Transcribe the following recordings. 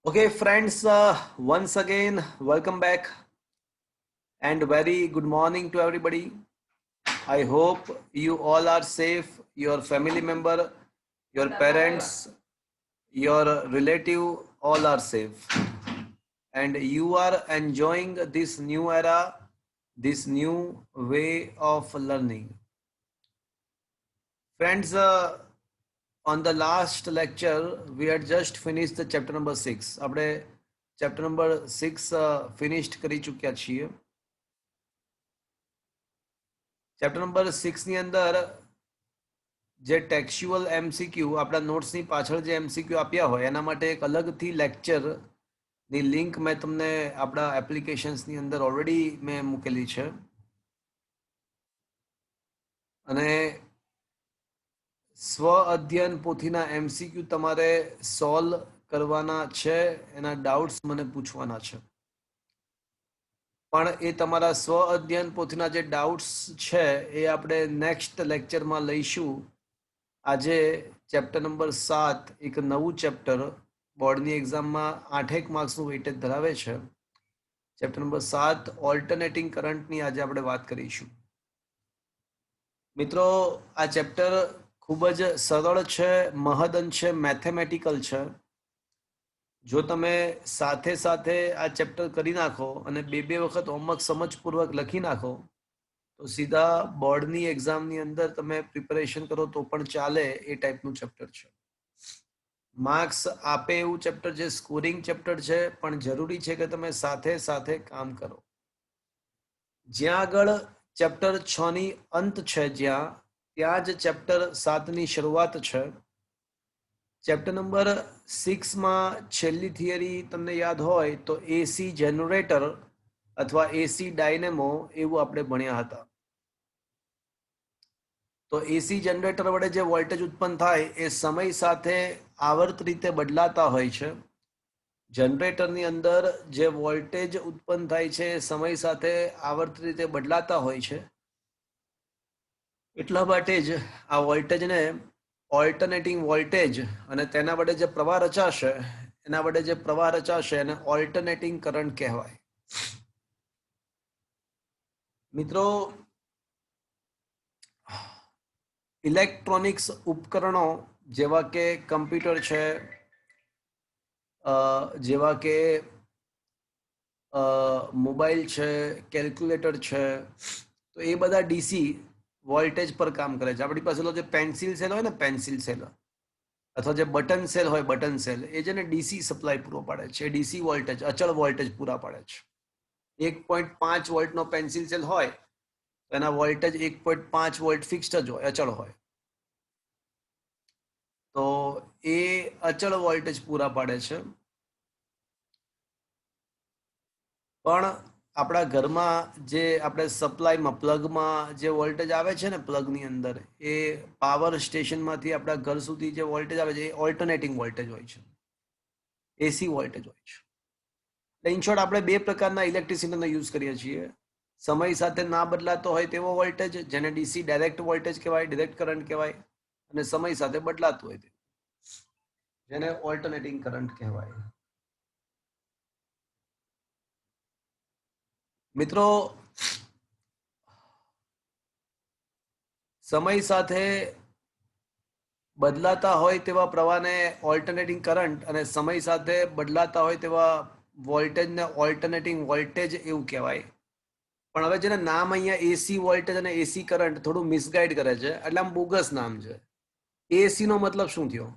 Okay, friends, once again, welcome back and very good morning to everybody. I hope you all are safe, your family member, your parents, your relative, all are safe. And you are enjoying this new era, this new way of learning. Friends, on the last lecture, we had just finished the chapter number 6. આપણે chapter number 6 finished કરી ચૂક્યા છીએ. Chapter number 6 ની અંદર જે textual MCQ આપણા નોટ્સની પાછળ જે એમસીક્યુ આપ્યા હોય એના માટે એક અલગથી લેક્ચરની લિંક મેં તમને આપણા એપ્લિકેશન્સની અંદર ઓલરેડી મેં મૂકેલી છે અને સ્વ અધ્યયન પોથીના એમસીક્યુ તમારે સોલ્વ કરવાના છે, એના ડાઉટ્સ મને પૂછવાના છે. પણ એ તમારા સ્વ અધ્યયન પોથીના જે ડાઉટ્સ છે એ આપણે નેક્સ્ટ લેક્ચરમાં લઈશું. આજે ચેપ્ટર નંબર 7 એક નવું ચેપ્ટર બોર્ડની એક્ઝામમાં 8 માર્ક્સનું વેઇટેજ ધરાવે છે. ચેપ્ટર નંબર 7 ઓલ્ટરનેટિંગ કરંટની આજે આપણે વાત કરીશું. મિત્રો, આ ચેપ્ટર ખૂબ જ સરળ છે, મહદઅંશે મેથેમેટિકલ છે. જો તમે સાથે સાથે આ ચેપ્ટર કરી નાખો અને બે વખત હોમવર્ક સમજપૂર્વક લખી નાખો તો સીધા બોર્ડની એક્ઝામની અંદર તમે પ્રિપેરેશન કરો તો પણ ચાલે, એ ટાઈપનું ચેપ્ટર છે. માર્ક્સ આપે એવું ચેપ્ટર છે, સ્કોરિંગ ચેપ્ટર છે, પણ જરૂરી છે કે તમે સાથે સાથે કામ કરો. જ્યાં આગળ ચેપ્ટર 6 ની અંત છે, ત્યાં જ ચેપ્ટર 7 ની શરૂઆત છે. ચેપ્ટર નંબર 6 માં છેલ્લી થિયરી તમને યાદ હોય તો એસી જનરેટર અથવા એસી ડાયનેમો એવું આપણે ભણ્યા હતા. તો એસી જનરેટર વડે જે વોલ્ટેજ ઉત્પન્ન થાય એ સમય સાથે આવર્ત રીતે બદલાતા હોય છે. જનરેટરની અંદર જે વોલ્ટેજ ઉત્પન્ન થાય છે એ સમય સાથે આવર્ત રીતે બદલાતા હોય છે. એટલા માટે જ આ વોલ્ટેજને ઓલ્ટરનેટિંગ વોલ્ટેજ અને તેના વડે જે પ્રવાહ રચાશે એને ઓલ્ટરનેટિંગ કરંટ કહેવાય. મિત્રો, ઇલેક્ટ્રોનિક્સ ઉપકરણો જેવા કે કમ્પ્યુટર છે, જેવા કે મોબાઈલ છે, કેલ્ક્યુલેટર છે, તો એ બધા ડીસી વોલ્ટેજ પર કામ કરે છે. આપણી પાસે જે પેન્સિલ સેલ હોય ને, પેન્સિલ સેલ અથવા જે બટન સેલ હોય, બટન સેલ, એ જેને ડીસી સપ્લાય પૂરો પાડે છે. ડીસી વોલ્ટેજ, અચળ વોલ્ટેજ પૂરા પાડે છે. 1.5 વોલ્ટનો પેન્સિલ સેલ હોય તો એના વોલ્ટેજ 1.5 વોલ્ટ ફિક્સ્ડ જ હોય, અચળ હોય. તો એ અચળ વોલ્ટેજ પૂરા પાડે છે. પણ આપણા ઘરમાં જે આપણે સપ્લાયમાં પ્લગમાં જે વોલ્ટેજ આવે છે ને, પ્લગની અંદર, એ પાવર સ્ટેશનમાંથી આપણા ઘર સુધી જે વોલ્ટેજ આવે છે એ ઓલ્ટરનેટિંગ વોલ્ટેજ હોય છે, એસી વોલ્ટેજ હોય છે. ઇન શોર્ટ, આપણે બે પ્રકારના ઇલેક્ટ્રિસિટીનો યુઝ કરીએ છીએ. સમય સાથે ના બદલાતો હોય તેવો વોલ્ટેજ, જેને ડીસી ડાયરેક્ટ વોલ્ટેજ કહેવાય, ડાયરેક્ટ કરંટ કહેવાય, અને સમય સાથે બદલાતું હોય જેને ઓલ્ટરનેટિંગ કરંટ કહેવાય. મિત્રો, સમય સાથે બદલાતા હોય તેવા પ્રવાહને ઓલ્ટરનેટિંગ કરંટ અને સમય સાથે બદલાતા હોય તેવા વોલ્ટેજને ઓલ્ટરનેટિંગ વોલ્ટેજ એવું કહેવાય. પણ હવે જેને નામ અહીંયા એસી વોલ્ટેજ અને એસી કરંટ થોડું મિસગાઈડ કરે છે, એટલે આમ બોગસ નામ છે. એસી નો મતલબ શું થયો?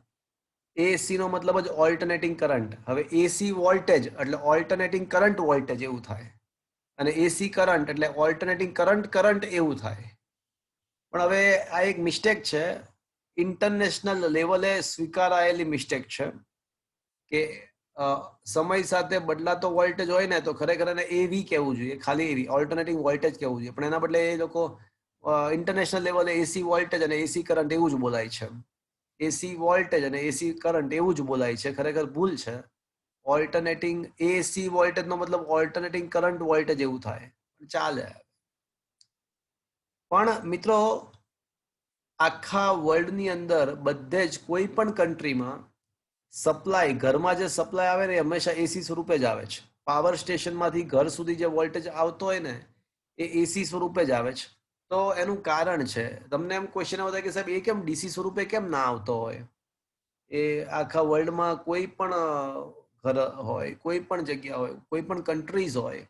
એસી નો મતલબ જ ઓલ્ટરનેટિંગ કરંટ. હવે એસી વોલ્ટેજ એટલે ઓલ્ટરનેટિંગ કરંટ વોલ્ટેજ એવું થાય, અને એસી કરંટ એટલે ઓલ્ટરનેટિંગ કરંટ એવું થાય. પણ હવે આ એક મિસ્ટેક છે, ઇન્ટરનેશનલ લેવલે સ્વીકારાયેલી મિસ્ટેક છે કે સમય સાથે બદલાતો વોલ્ટેજ હોય ને તો ખરેખર એને એવી કહેવું જોઈએ, ખાલી એવી ઓલ્ટરનેટિંગ વોલ્ટેજ કહેવું જોઈએ. પણ એના બદલે એ લોકો ઇન્ટરનેશનલ લેવલે એસી વોલ્ટેજ અને એસી કરંટ એવું જ બોલાય છે. એસી વોલ્ટેજ અને એસી કરંટ એવું જ બોલાય છે, ખરેખર ભૂલ છે. ઓલ્ટરનેટિંગ એસી વોલ્ટેજ નો મતલબ ઓલ્ટરનેટિંગ કરંટ વોલ્ટેજ એવું થાય, ચાલે. પણ મિત્રો, આખા વર્લ્ડની અંદર બધે જ કોઈ પણ કન્ટ્રીમાં સપ્લાય ઘરમાં જે સપ્લાય આવે ને એ હંમેશા એસી સ્વરૂપે જ આવે છે. પાવર સ્ટેશનમાંથી ઘર સુધી જે વોલ્ટેજ આવતો હોય ને એ એસી સ્વરૂપે જ આવે છે. તો એનું કારણ છે. તમને એમ ક્વેશ્ચન આવતા કે સાહેબ એ કેમ ડીસી સ્વરૂપે કેમ ના આવતો હોય? એ આખા વર્લ્ડમાં કોઈ પણ ઘર હોય, કોઈ પણ જગ્યા હોય, કોઈ પણ કન્ટ્રીઝ હોય,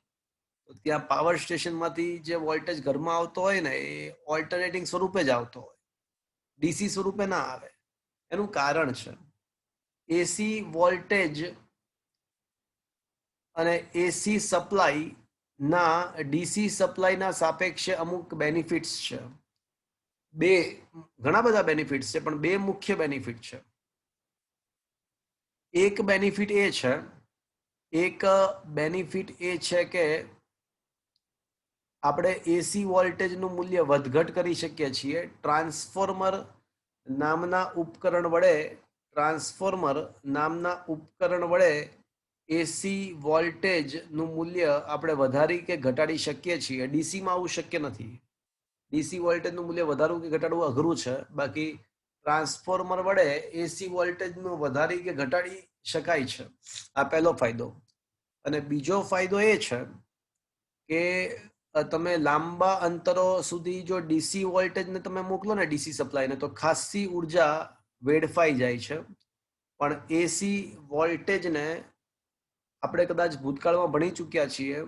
તો ત્યાં પાવર સ્ટેશનમાંથી જે વોલ્ટેજ ઘરમાં આવતો હોય ને એ ઓલ્ટરનેટિંગ સ્વરૂપે જ આવતો હોય, ડીસી સ્વરૂપે ના આવે. એનું કારણ છે એસી વોલ્ટેજ અને એસી સપ્લાય ના ડીસી સપ્લાયના સાપેક્ષે અમુક બેનિફિટ્સ છે. બે ઘણા બધા બેનિફિટ્સ છે, પણ બે મુખ્ય બેનિફિટ છે. એક બેનિફિટ એ છે કે આપણે એસી વોલ્ટેજનું મૂલ્ય વધઘટ કરી શકીએ છીએ ટ્રાન્સફોર્મર નામના ઉપકરણ વડે એસી વોલ્ટેજનું મૂલ્ય આપણે વધારી કે ઘટાડી શકીએ છીએ. ડીસીમાં આવું શક્ય નથી. ડીસી વોલ્ટેજનું મૂલ્ય વધારવું કે ઘટાડવું અઘરું છે. બાકી ટ્રાન્સફોર્મર વડે એસી વોલ્ટેજનું વધારી કે ઘટાડી શકાય છે. આ પહેલો ફાયદો. અને બીજો ફાયદો એ છે કે તમે લાંબા અંતરો સુધી જો ડીસી વોલ્ટેજને તમે મોકલો ને ડીસી સપ્લાયને તો ખાસી ઉર્જા વેડફાઈ જાય છે. પણ એસી વોલ્ટેજને આપણે કદાચ ભૂતકાળમાં ભણી ચૂક્યા છીએ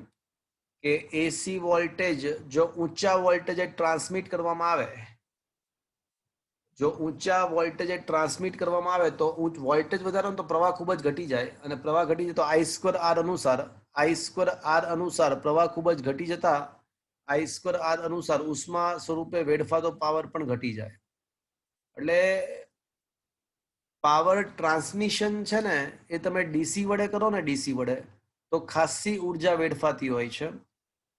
કે એસી વોલ્ટેજ જો ઊંચા વોલ્ટેજે ટ્રાન્સમિટ કરવામાં આવે તો વોલ્ટેજ વધારો તો પ્રવાહ ખૂબ જ ઘટી જાય, અને પ્રવાહ ઘટી જાય તો I²R અનુસાર પ્રવાહ ખૂબ જ ઘટી જતા I²R અનુસાર ઉષ્મા સ્વરૂપે વેડફાતો પાવર પણ ઘટી જાય. એટલે પાવર ટ્રાન્સમિશન છે ને એ તમે ડીસી વડે કરો ને ડીસી વડે તો ખાસી ઉર્જા વેડફાતી હોય છે.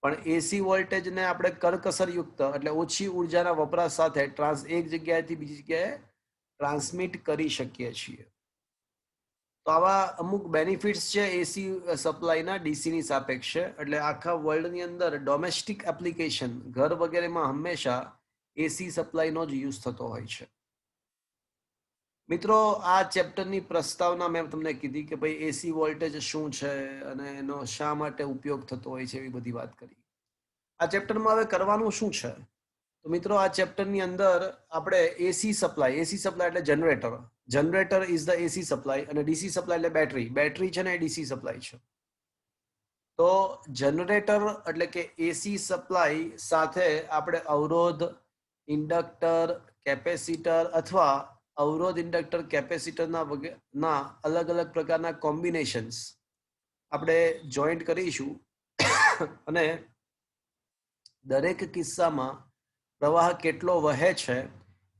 પણ એસી વોલ્ટેજને આપણે કરકસરયુક્ત એટલે ઓછી ઉર્જાના વપરાશ સાથે એક જગ્યાએથી બીજી જગ્યાએ ટ્રાન્સમિટ કરી શકીએ છીએ. તો આવા અમુક બેનિફિટ્સ છે એસી સપ્લાયના ડીસીની સાપેક્ષે. એટલે આખા વર્લ્ડની અંદર ડોમેસ્ટિક એપ્લિકેશન ઘર વગેરેમાં હંમેશા એસી સપ્લાયનો જ યુઝ થતો હોય છે. મિત્રો, આ ચેપ્ટરની પ્રસ્તાવના મેં તમને કીધી કે ભાઈ એસી વોલ્ટેજ શું છે અને એનો શા માટે ઉપયોગ થતો હોય છે, એવી બધી વાત કરી. આ ચેપ્ટરમાં હવે કરવાનું શું છે? તો મિત્રો, આ ચેપ્ટરની અંદર આપણે એસી સપ્લાય એટલે generator is the AC supply, અને ડીસી સપ્લાય એટલે બેટરી છે ને એ ડીસી સપ્લાય છે. તો જનરેટર એટલે કે એસી સપ્લાય સાથે આપણે અવરોધ, ઇન્ડક્ટર, કેપેસિટર અથવા અવરોધ, ઇન્ડક્ટર, કેપેસિટરના અલગ અલગ પ્રકારના કોમ્બિનેશન્સ આપણે જોઈન્ટ કરીશું અને દરેક કિસ્સામાં પ્રવાહ કેટલો વહે છે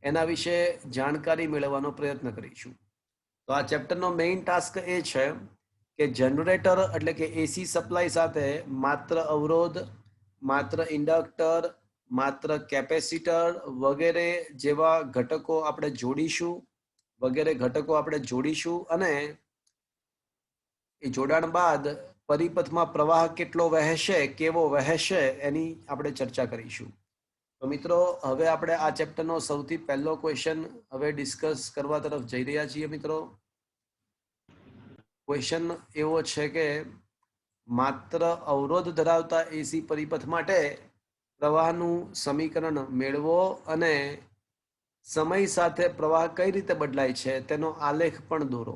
એના વિશે જાણકારી મેળવવાનો પ્રયત્ન કરીશું. તો આ ચેપ્ટરનો મેઇન ટાસ્ક એ છે કે જનરેટર એટલે કે એસી સપ્લાય સાથે માત્ર અવરોધ, માત્ર ઇન્ડક્ટર, માત્ર કેપેસિટર વગેરે જેવા ઘટકો આપણે જોડીશું અને એ જોડાણ બાદ પરિપથમાં પ્રવાહ કેટલો વહેશે, કેવો વહેશે એની આપણે ચર્ચા કરીશું. તો મિત્રો, હવે આપણે આ ચેપ્ટરનો સૌથી પહેલો ક્વેશ્ચન હવે ડિસ્કસ કરવા તરફ જઈ રહ્યા છીએ. મિત્રો, ક્વેશ્ચન એવો છે કે માત્ર અવરોધ ધરાવતા એસી પરિપથ માટે પ્રવાહનું સમીકરણ મેળવો અને સમય સાથે પ્રવાહ કઈ રીતે બદલાય છે તેનો આલેખ પણ દોરો.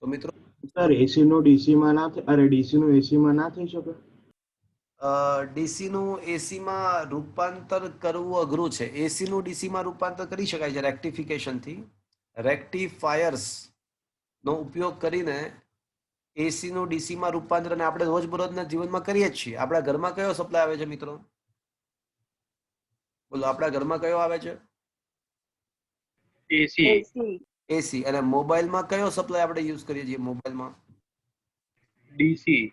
તો મિત્રો, સર એસી નું ડીસી માં ના ડીસી નું એસી માં ના થઈ શકે? ડીસી નું એસીમાં રૂપાંતર કરવું અઘરું છે. એસી નું ડીસીમાં રૂપાંતર કરી શકાય છે રેક્ટિફિકેશનથી. રેક્ટિફાયર્સ નો ઉપયોગ કરીને એસી નું ડીસીમાં રૂપાંતર આપણે રોજબરોજના જીવનમાં કરીએ જ છીએ. આપણા ઘરમાં કયો સપ્લાય આવે છે મિત્રો? બોલો, આપણા ઘરમાં કયો આવે છે? એસી. અને મોબાઈલમાં કયો સપ્લાય આપણે યુઝ કરીએ છીએ? મોબાઈલમાં ડીસી.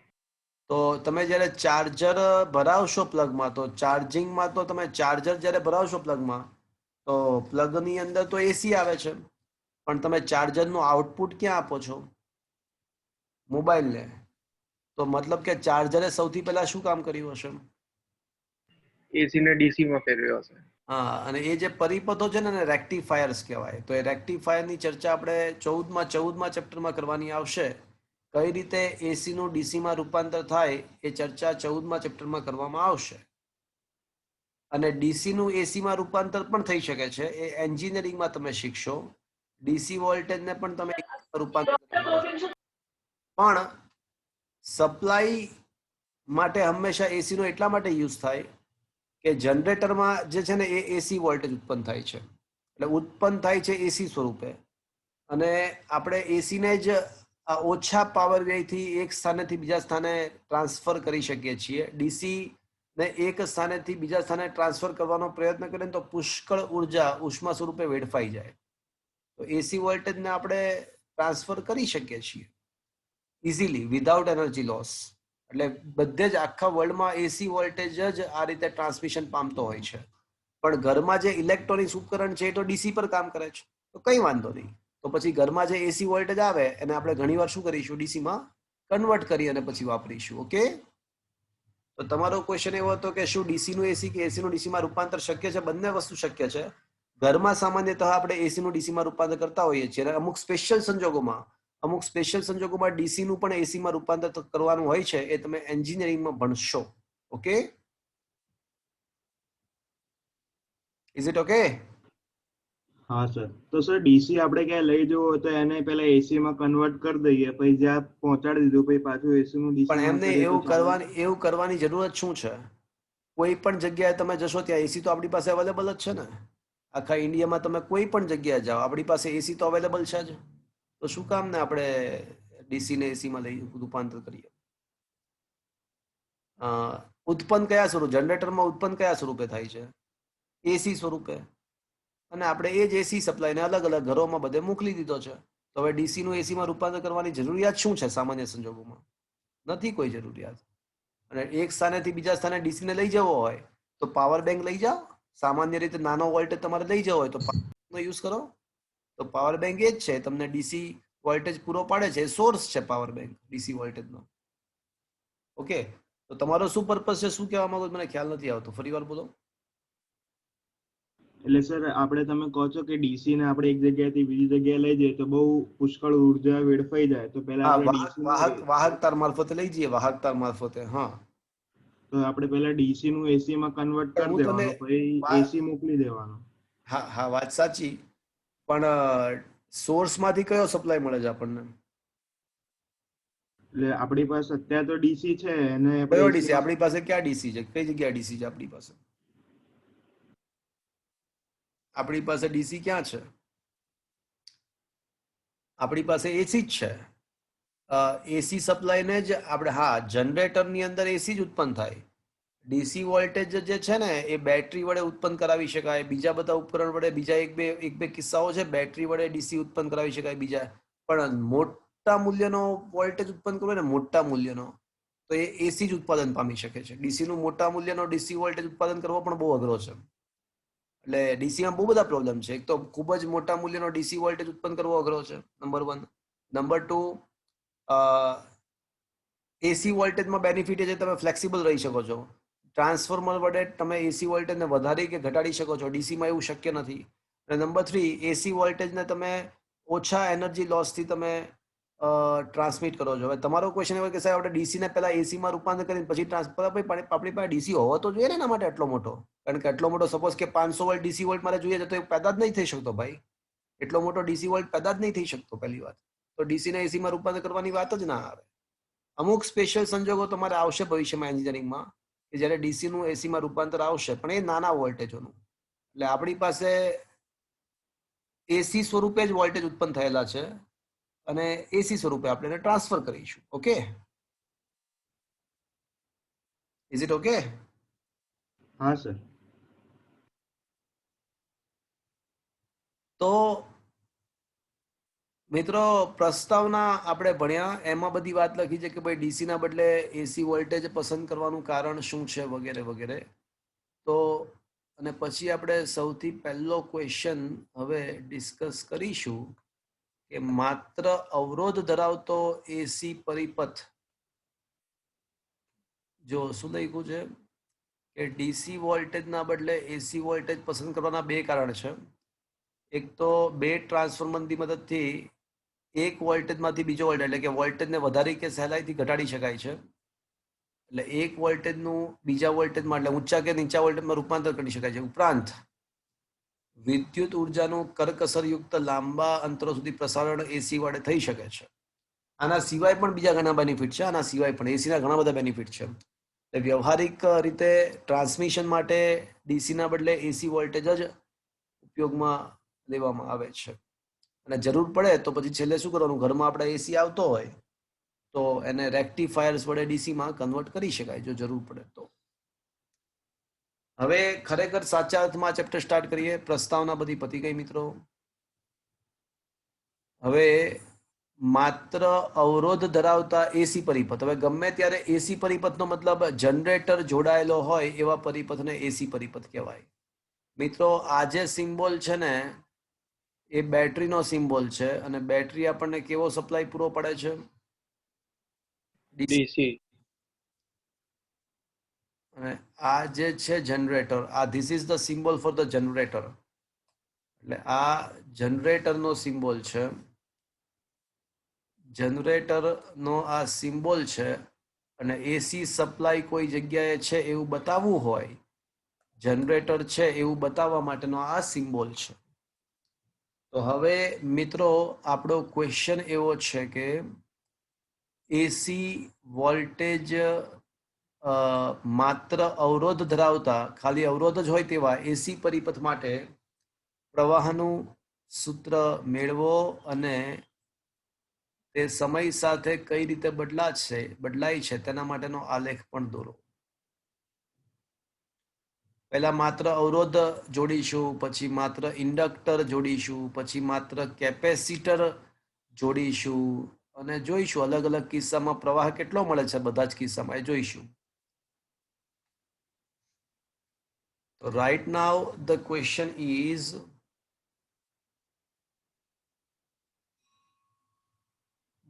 તો તમે જ્યારે ચાર્જર ભરાવશો પ્લગમાં, તો ચાર્જિંગમાં તો તમે ચાર્જર જ્યારે ભરાવશો પ્લગમાં તો પ્લગની અંદર તો એસી આવે છે, પણ તમે ચાર્જરનું આઉટપુટ ક્યાં આપો છો? મોબાઈલને. તો મતલબ કે ચાર્જરે સૌથી પહેલા શું કામ કર્યું હશે? એસી ને ડીસી માં ફેરવ્યો હશે. હા, અને એ જે પરિપથો છે ને એને રેક્ટિફાયર્સ કહેવાય. તો એ રેક્ટિફાયરની ચર્ચા આપણે 14મા ચેપ્ટરમાં કરવાની આવશે. કઈ રીતે એસી નું ડીસીમાં રૂપાંતર થાય એ ચર્ચા 14મા ચેપ્ટરમાં કરવામાં આવશે. અને ડીસી નું એસીમાં રૂપાંતર પણ થઈ શકે છે, એ એન્જિનિયરિંગમાં તમે શીખશો. ડીસી વોલ્ટેજને પણ તમે રૂપાંતર કરી શકો છો. પણ સપ્લાય માટે હંમેશા એસી નો એટલા માટે યુઝ થાય કે જનરેટરમાં જે છે ને એ એસી વોલ્ટેજ ઉત્પન્ન થાય છે, એટલે ઉત્પન્ન થાય છે એસી સ્વરૂપે. અને આપણે એસીને જ ઓછા પાવર વ્યયથી એક સ્થાનેથી બીજા સ્થાને ટ્રાન્સફર કરી શકીએ છીએ. ડીસી ને એક સ્થાનેથી બીજા સ્થાને ટ્રાન્સફર કરવાનો પ્રયત્ન કરીએ તો પુષ્કળ ઉર્જા ઉષ્મા સ્વરૂપે વેડફાઈ જાય. તો એસી વોલ્ટેજને આપણે ટ્રાન્સફર કરી શકીએ છીએ ઇઝીલી વિધાઉટ એનર્જી લોસ. એટલે બધે જ આખા વર્લ્ડમાં એસી વોલ્ટેજ જ આ રીતે ટ્રાન્સમિશન પામતો હોય છે. પણ ઘરમાં જે ઇલેક્ટ્રોનિક્સ ઉપકરણ છે એ તો ડીસી પર કામ કરે છે, તો કંઈ વાંધો નહીં. તો પછી ઘરમાં જે એસી વોલ્ટેજ આવે એને આપણે ઘણીવાર શું કરીશું, ડીસીમાં કન્વર્ટ કરી અને પછી વાપરીશું. ઓકે, તો તમારો ક્વેશ્ચન એવો હતો કે શું ડીસી નું એસી કે એસી નું ડીસીમાં રૂપાંતર શક્ય છે? બંને વસ્તુ શક્ય છે. ઘરમાં સામાન્યતઃ આપણે એસી નું ડીસીમાં રૂપાંતર કરતા હોઈએ છીએ, અને અમુક સ્પેશિયલ સંજોગોમાં ડીસી નું પણ એસીમાં રૂપાંતર કરવાનું હોય છે. એ તમે એન્જિનિયરિંગમાં ભણશો. Okay, is it okay? હા સર. તો સર ડીસી આપણે ક્યાંય લઈ જવું હોય તો એને પહેલા એસી માં કન્વર્ટ કરી દઈએ, પછી જ્યાં પહોંચાડી દીધું પછી પાછું એસી નું ડીસી પણ માં એમને કરીએ તો ચાલે? એવું કરવાની જરૂરત શું છે? કોઈ પણ જગ્યાએ તમે જશો ત્યાં એસી તો આપણી પાસે અવેલેબલ જ છે ને. આખા ઇન્ડિયામાં તમે કોઈ પણ જગ્યાએ જાઓ આપણી પાસે એસી તો અવેલેબલ છે જ. તો શું કામ ને આપણે ડીસી ને એસીમાં લઈ રૂપાંતર કરીએ? ઉત્પન્ન કયા સ્વરૂપે, જનરેટરમાં ઉત્પન્ન કયા સ્વરૂપે થાય છે? એસી સ્વરૂપે. અને આપણે એ જ એસી સપ્લાયને અલગ અલગ ઘરોમાં બધે મોકલી દીધો છે. તો હવે ડીસી નું એસીમાં રૂપાંતર કરવાની જરૂરિયાત શું છે? સામાન્ય સંજોગોમાં નથી કોઈ જરૂરિયાત. અને એક સ્થાનેથી બીજા સ્થાને ડીસી ને લઈ જવો હોય તો પાવર બેંક લઈ જાઓ. સામાન્ય રીતે નાનો વોલ્ટેજ તમારે લઈ જવો હોય તો નો યુઝ કરો. તો પાવર બેંક એ જ છે, તમને ડીસી વોલ્ટેજ પૂરો પાડે છે, સોર્સ છે પાવર બેંક ડીસી વોલ્ટેજનો. ઓકે, તો તમારો શું પર્પસ છે, શું કહેવા માંગો મને ખ્યાલ નથી આવતો, ફરી વાર બોલો. એટલે સર આપણે તમે કહો છો કે ડીસી ને આપણે એક જગ્યાએથી બીજી જગ્યાએ લઈ જઈએ તો બહુ પુષ્કળ ઉર્જા વેડફાઈ જાય, તો પહેલા હા, આપણે વાહક ડીસી નું વાહક વાહક તાર મારફતે લઈ જઈએ, વાહક તાર મારફતે. હા, તો આપણે પહેલા ડીસી નું એસી માં કન્વર્ટ કરી હું તને દેવાનું, પછી વા- એસી મોકલી દેવાનું. હા હા, વાત સાચી. પણ સોર્સ માંથી કયો સપ્લાય મળે છે આપણને? એટલે આપણી પાસે અત્યારે તો ડીસી છે અને આપણે કયો એસી ડીસી માં આપણી પાસે? ક્યાં ડીસી છે? કઈ જગ્યાએ ડીસી છે આપણી પાસે? આપણી પાસે ડીસી ક્યાં છે? આપણી પાસે એસી જ છે. એસી સપ્લાયને જ આપણે, હા, જનરેટરની અંદર એસી જ ઉત્પન્ન થાય. ડીસી વોલ્ટેજ જે છે ને એ બેટરી વડે ઉત્પન્ન કરાવી શકાય, બીજા બધા ઉપકરણ વડે, બીજા એક બે કિસ્સાઓ છે બેટરી વડે ડીસી ઉત્પન્ન કરાવી શકાય બીજા. પણ મોટા મૂલ્યનો વોલ્ટેજ ઉત્પન્ન કરવો ને, મોટા મૂલ્યનો, તો એ એસી જ ઉત્પાદન પામી શકે છે. ડીસી નું મોટા મૂલ્યનો ડીસી વોલ્ટેજ ઉત્પાદન કરવો પણ બહુ અઘરો છે. એટલે ડીસીમાં બહુ બધા પ્રોબ્લેમ છે. એક તો ખૂબ જ મોટા મૂલ્યનો ડીસી વોલ્ટેજ ઉત્પન્ન કરવો અઘરો છે, નંબર 1. નંબર 2, એસી વોલ્ટેજમાં બેનિફિટ એ છે તમે ફ્લેક્સિબલ રહી શકો છો. ટ્રાન્સફોર્મર વડે તમે એસી વોલ્ટેજને વધારી કે ઘટાડી શકો છો, ડીસીમાં એવું શક્ય નથી. અને નંબર 3, એસી વોલ્ટેજને તમે ઓછા એનર્જી લોસથી તમે ટ્રાન્સમિટ કરો છો. હવે તમારો ક્વેશ્ચન એવો કે સાહેબ આપણે ડીસીને પહેલા એસીમાં રૂપાંતર કરીને પછી ટ્રાન્સફર, આપણી પાસે ડીસી હોવો તો જોઈએ ને એના માટે એટલો મોટો. કારણ કે એટલો મોટો, સપોઝ કે 500 વોલ્ટ ડીસી વોલ્ટ મારે જોઈએ તો એ પેદા જ નહીં થઈ શકતો ભાઈ. એટલો મોટો ડીસી વોલ્ટ પેદા જ નહીં થઈ શકતો, પહેલી વાત. તો ડીસી ને એસીમાં રૂપાંતર કરવાની વાત જ ના આવે. અમુક સ્પેશિયલ સંજોગો તમારે આવશે ભવિષ્યમાં એન્જિનિયરિંગમાં કે જ્યારે ડીસી નું એસીમાં રૂપાંતર આવશે, પણ એ નાના વોલ્ટેજોનું. એટલે આપણી પાસે એસી સ્વરૂપે જ વોલ્ટેજ ઉત્પન્ન થયેલા છે અને એસી સ્વરૂપે આપણે એને ટ્રાન્સફર કરીશું. Okay, is it okay? હા સર. તો મિત્રો, પ્રસ્તાવના આપણે ભણ્યા, એમાં બધી વાત લખી છે કે ભાઈ ડીસી ના બદલે એસી વોલ્ટેજ પસંદ કરવાનું કારણ શું છે, વગેરે વગેરે. તો અને પછી આપણે સૌથી પહેલો ક્વેશ્ચન હવે ડિસ્કસ કરીશું કે માત્ર અવરોધ ધરાવતો એસી પરિપથ, જો શું લખ્યું છે, કે ડીસી વોલ્ટેજના બદલે એસી વોલ્ટેજ પસંદ કરવાના બે કારણ છે. એક તો બે ટ્રાન્સફોર્મરની મદદથી એક વોલ્ટેજમાંથી બીજો વોલ્ટેજ એટલે કે વોલ્ટેજને વધારી કે સહેલાઈથી ઘટાડી શકાય છે. એટલે એક વોલ્ટેજનું બીજા વોલ્ટેજમાં એટલે ઊંચા કે નીચા વોલ્ટેજમાં રૂપાંતર કરી શકાય છે. ઉપરાંત વિદ્યુત ઉર્જાનું કરકસરયુક્ત લાંબા અંતરો સુધી પ્રસારણ એસી વડે થઈ શકે છે. આના સિવાય પણ બીજા ઘણા બેનિફિટ છે. આના સિવાય પણ એસીના ઘણા બધા બેનિફિટ છે. વ્યવહારિક રીતે ટ્રાન્સમિશન માટે ડીસીના બદલે એસી વોલ્ટેજ જ ઉપયોગમાં લેવામાં આવે છે. અને જરૂર પડે તો પછી છેલ્લે શું કરવાનું, ઘરમાં આપણે એસી આવતો હોય તો એને રેક્ટિફાયર્સ વડે ડીસીમાં કન્વર્ટ કરી શકાય જો જરૂર પડે તો. હવે ખરેખર સાચા અર્થમાં ચેપ્ટર સ્ટાર્ટ કરીએ. પ્રસ્તાવના બધી પતી ગઈ મિત્રો. હવે માત્ર અવરોધ ધરાવતા એસી પરિપથ. હવે ગમે ત્યારે એસી પરિપથનો મતલબ જનરેટર જોડાયેલો હોય એવા પરિપથને એસી પરિપથ કહેવાય. મિત્રો આ જે સિમ્બોલ છે ને એ બેટરીનો સિમ્બોલ છે અને બેટરી આપણને કેવો સપ્લાય પૂરો પાડે છે? ડીસી. અને આ જે છે જનરેટર, આ this is the symbol for the generator. એટલે આ જનરેટરનો સિમ્બોલ છે. જનરેટરનો આ સિમ્બોલ છે અને એસી સપ્લાય કોઈ જગ્યાએ છે એવું બતાવવું હોય, જનરેટર છે એવું બતાવવા માટેનો આ સિમ્બોલ છે. તો હવે મિત્રો આપણો ક્વેશ્ચન એવો છે કે એસી વોલ્ટેજ માત્ર અવરોધ ધરાવતા, ખાલી અવરોધ જ હોય તેવા એસી પરિપથ માટે પ્રવાહનું સૂત્ર મેળવો અને તે સમય સાથે કઈ રીતે બદલાય છે તેના માટેનો આલેખ પણ દોરો. પહેલા માત્ર અવરોધ જોડીશું, પછી માત્ર ઇન્ડક્ટર જોડીશું, પછી માત્ર કેપેસિટર જોડીશું અને જોઈશું અલગ અલગ કિસ્સામાં પ્રવાહ કેટલો મળે છે બધા જ કિસ્સામાં એ જોઈશું. તો right now the question is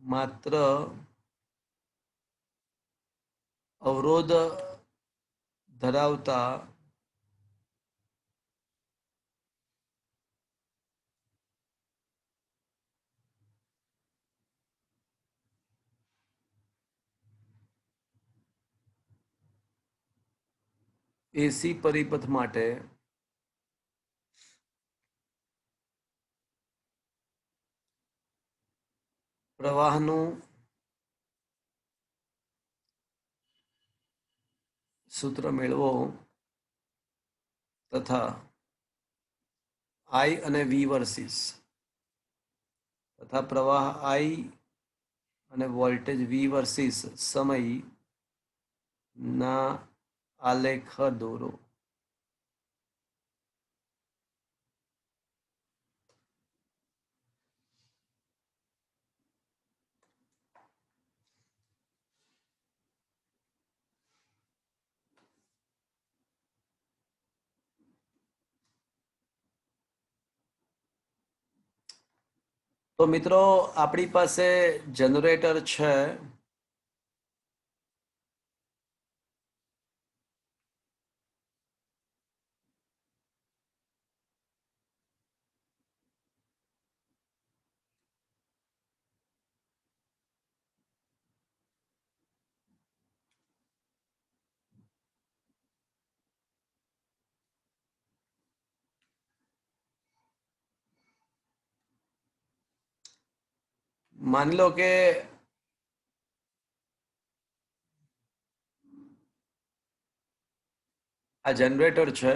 માત્ર અવરોધ ધરાવતા એસી પરિપથ માટે પ્રવાહનું સૂત્ર મેળવો તથા I અને V વર્સિસ તથા પ્રવાહ I અને વોલ્ટેજ V વર્સિસ સમયના આલેખ દોરો. તો મિત્રો આપણી પાસે જનરેટર છે. માની લો કે આ જનરેટર છે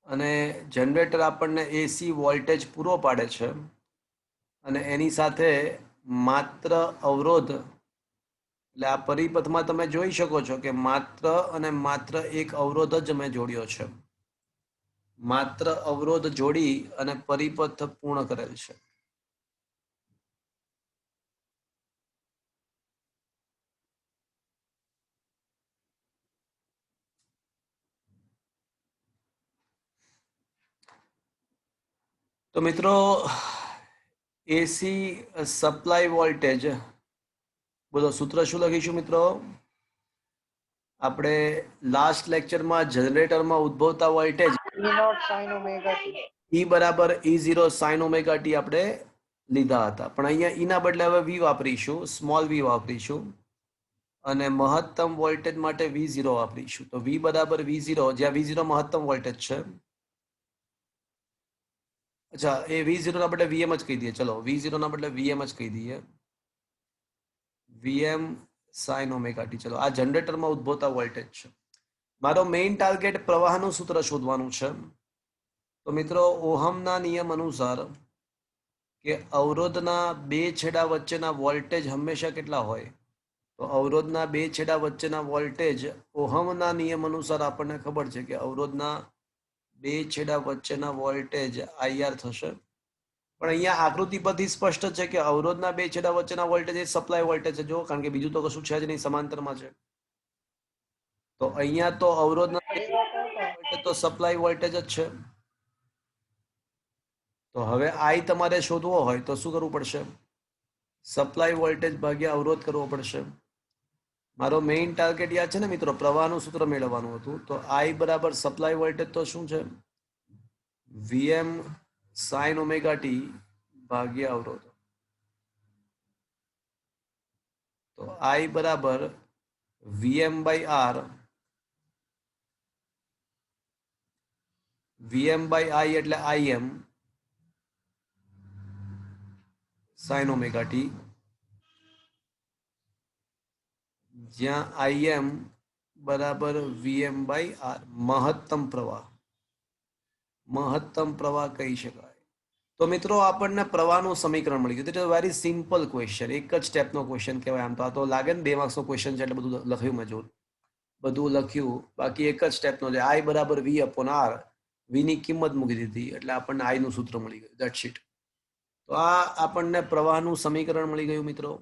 અને જનરેટર આપણને એસી વોલ્ટેજ પૂરો પાડે છે અને એની સાથે માત્ર અવરોધ, એટલે આ પરિપથમાં તમે જોઈ શકો છો કે માત્ર અને માત્ર એક અવરોધ જ મેં જોડ્યો છે. માત્ર અવરોધ જોડી અને પરિપથ પૂર્ણ કરેલ છે. તો મિત્રો એસી સપ્લાય વોલ્ટેજ, બોલો સૂત્ર શું લખીશું મિત્રો? આપણે લાસ્ટ લેક્ચરમાં જનરેટરમાં ઉદ્ભવતા voltage E naught sin omega t. E બરાબર E0 sin ઓમેગા t આપણે લીધા હતા, પણ અહીંયા E ના બદલે હવે V વાપરીશું, સ્મોલ v વાપરીશું અને મહત્તમ વોલ્ટેજ માટે V0 વાપરીશું. તો V બરાબર V0, જ્યાં V0 મહત્તમ વોલ્ટેજ છે. અચ્છા, એ V0 ના બદલે Vm જ કહી દઈએ. ચલો, V0 ના બદલે Vm જ કહી દઈએ. Vm sin omega t. ચલો, આ જનરેટરમાં ઉદ્ભવતા વોલ્ટેજ છે. મારો મેઇન ટાર્ગેટ પ્રવાહનું સૂત્ર શોધવાનું છે. તો મિત્રો, ઓહમના નિયમ અનુસાર કે અવરોધના બે છેડા વચ્ચેના વોલ્ટેજ હંમેશા કેટલા હોય? તો અવરોધના બે છેડા વચ્ચેના વોલ્ટેજ ઓહમના નિયમ અનુસાર આપણને ખબર છે કે અવરોધના બે છેડા વચ્ચેના વોલ્ટેજ IR થશે. પણ અહીંયા આકૃતિ પરથી સ્પષ્ટ છે કે અવરોધના બે છેડા વચ્ચેના વોલ્ટેજ એ સપ્લાય વોલ્ટેજ છે. જો, કારણ કે બીજું તો કશું છે જ નહીં, સમાંતરમાં છે. તો અહીંયા તો અવરોધના વોલ્ટેજ તો સપ્લાય વોલ્ટેજ જ છે. તો હવે I તમારે શોધવો હોય તો શું કરવું પડશે? સપ્લાય વોલ્ટેજ ભાગ્યા અવરોધ કરવો પડશે. મારો મેઇન ટાર્ગેટ યાદ છે ને મિત્રો, પ્રવાહનું સૂત્ર મેળવવાનું હતું. તો I બરાબર સપ્લાય વોલ્ટેજ તો શું છે? Vm sin ઓમેગા t ભાગ્યા અવરોધ. તો I બરાબર Vm by R. Vm by I એટલે Im sin ઓમેગા t, જ્યાં Im બરાબર Vm બાય R. મહત્તમ પ્રવાહ કહી શકાય. તો મિત્રો, આપણને પ્રવાહનું સમીકરણ મળી ગયું. It is very simple question, એક જ સ્ટેપનો ક્વેશ્ચન કહેવાય. આમ તો આ તો લાગે ને 2 માર્ક્સનો ક્વેશ્ચન છે એટલે બધું લખ્યું મેં જોર, બધું લખ્યું, બાકી એક જ સ્ટેપનો છે. I બરાબર V અપોન R. V ની કિંમત મૂકી દીધી એટલે આપણને I નું સૂત્ર મળી ગયું. That's it. તો આ આપણને પ્રવાહનું સમીકરણ મળી ગયું મિત્રો.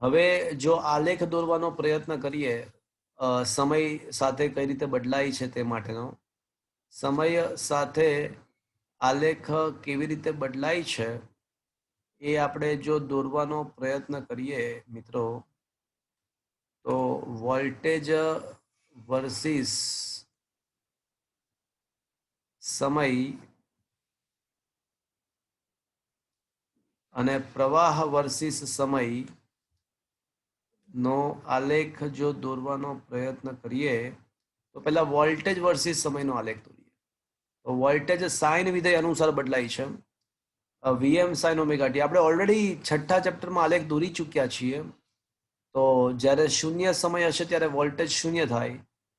હવે જો આલેખ દોરવાનો પ્રયત્ન કરીએ સમય સાથે કઈ રીતે બદલાય છે તે માટેનો, સમય સાથે આલેખ કેવી રીતે બદલાય છે એ આપણે જો દોરવાનો પ્રયત્ન કરીએ મિત્રો, તો વોલ્ટેજ વર્સિસ સમય અને પ્રવાહ વર્સિસ સમય નો આલેખ જો દોરવાનો પ્રયત્ન કરીએ તો પહેલા વોલ્ટેજ વર્સિસ સમયનો આલેખ દોરીએ. તો વોલ્ટેજ સાઇન વિધેય અનુસાર બદલાય છે. Vm sin ઓમેગા t આપણે ઓલરેડી 6થા ચેપ્ટરમાં આલેખ દોરી ચૂક્યા છીએ. તો જ્યારે શૂન્ય સમય હશે ત્યારે વોલ્ટેજ શૂન્ય થાય.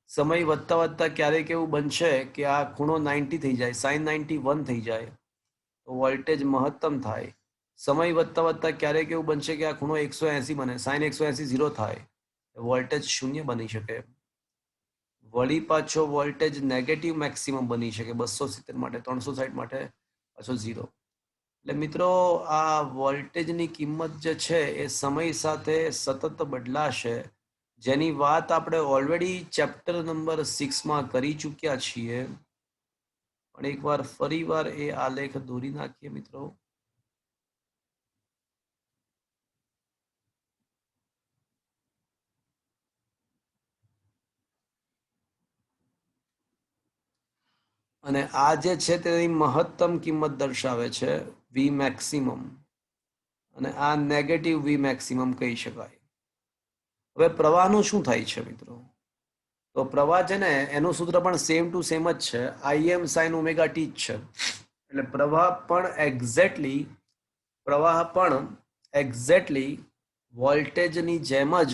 સમય વધતા વધતા ક્યારેક એવું બનશે કે આ ખૂણો 90 થઈ જાય, sin 91 થઈ જાય, તો વોલ્ટેજ મહત્તમ થાય. સમય વધતા વધતા ક્યારેક એવું બનશે કે આ ખૂણો 180 બને, sin 180 0 થાય, વોલ્ટેજ શૂન્ય બની શકે. વળી પાછો વોલ્ટેજ નેગેટિવ મેક્સિમમ બની શકે 270 માટે, 360 માટે પાછો 0. એટલે મિત્રો, આ વોલ્ટેજની કિંમત જે છે એ સમય સાથે સતત બદલાશે, જેની વાત આપણે ઓલરેડી ચેપ્ટર નંબર 6માં કરી ચૂક્યા છીએ. પણ એકવાર ફરીવાર એ આલેખ દોરી નાખીએ મિત્રો. અને આ જે છે તેની મહત્તમ કિંમત દર્શાવે છે V મેક્સિમમ, અને આ નેગેટિવ V મેક્સિમમ કહી શકાય. હવે પ્રવાહનું શું થાય છે મિત્રો? તો પ્રવાહ છે ને એનું સૂત્ર પણ સેમ ટુ સેમ જ છે, Im sin ઓમેગા t જ છે. એટલે પ્રવાહ પણ એક્ઝેક્ટલી વોલ્ટેજની જેમ જ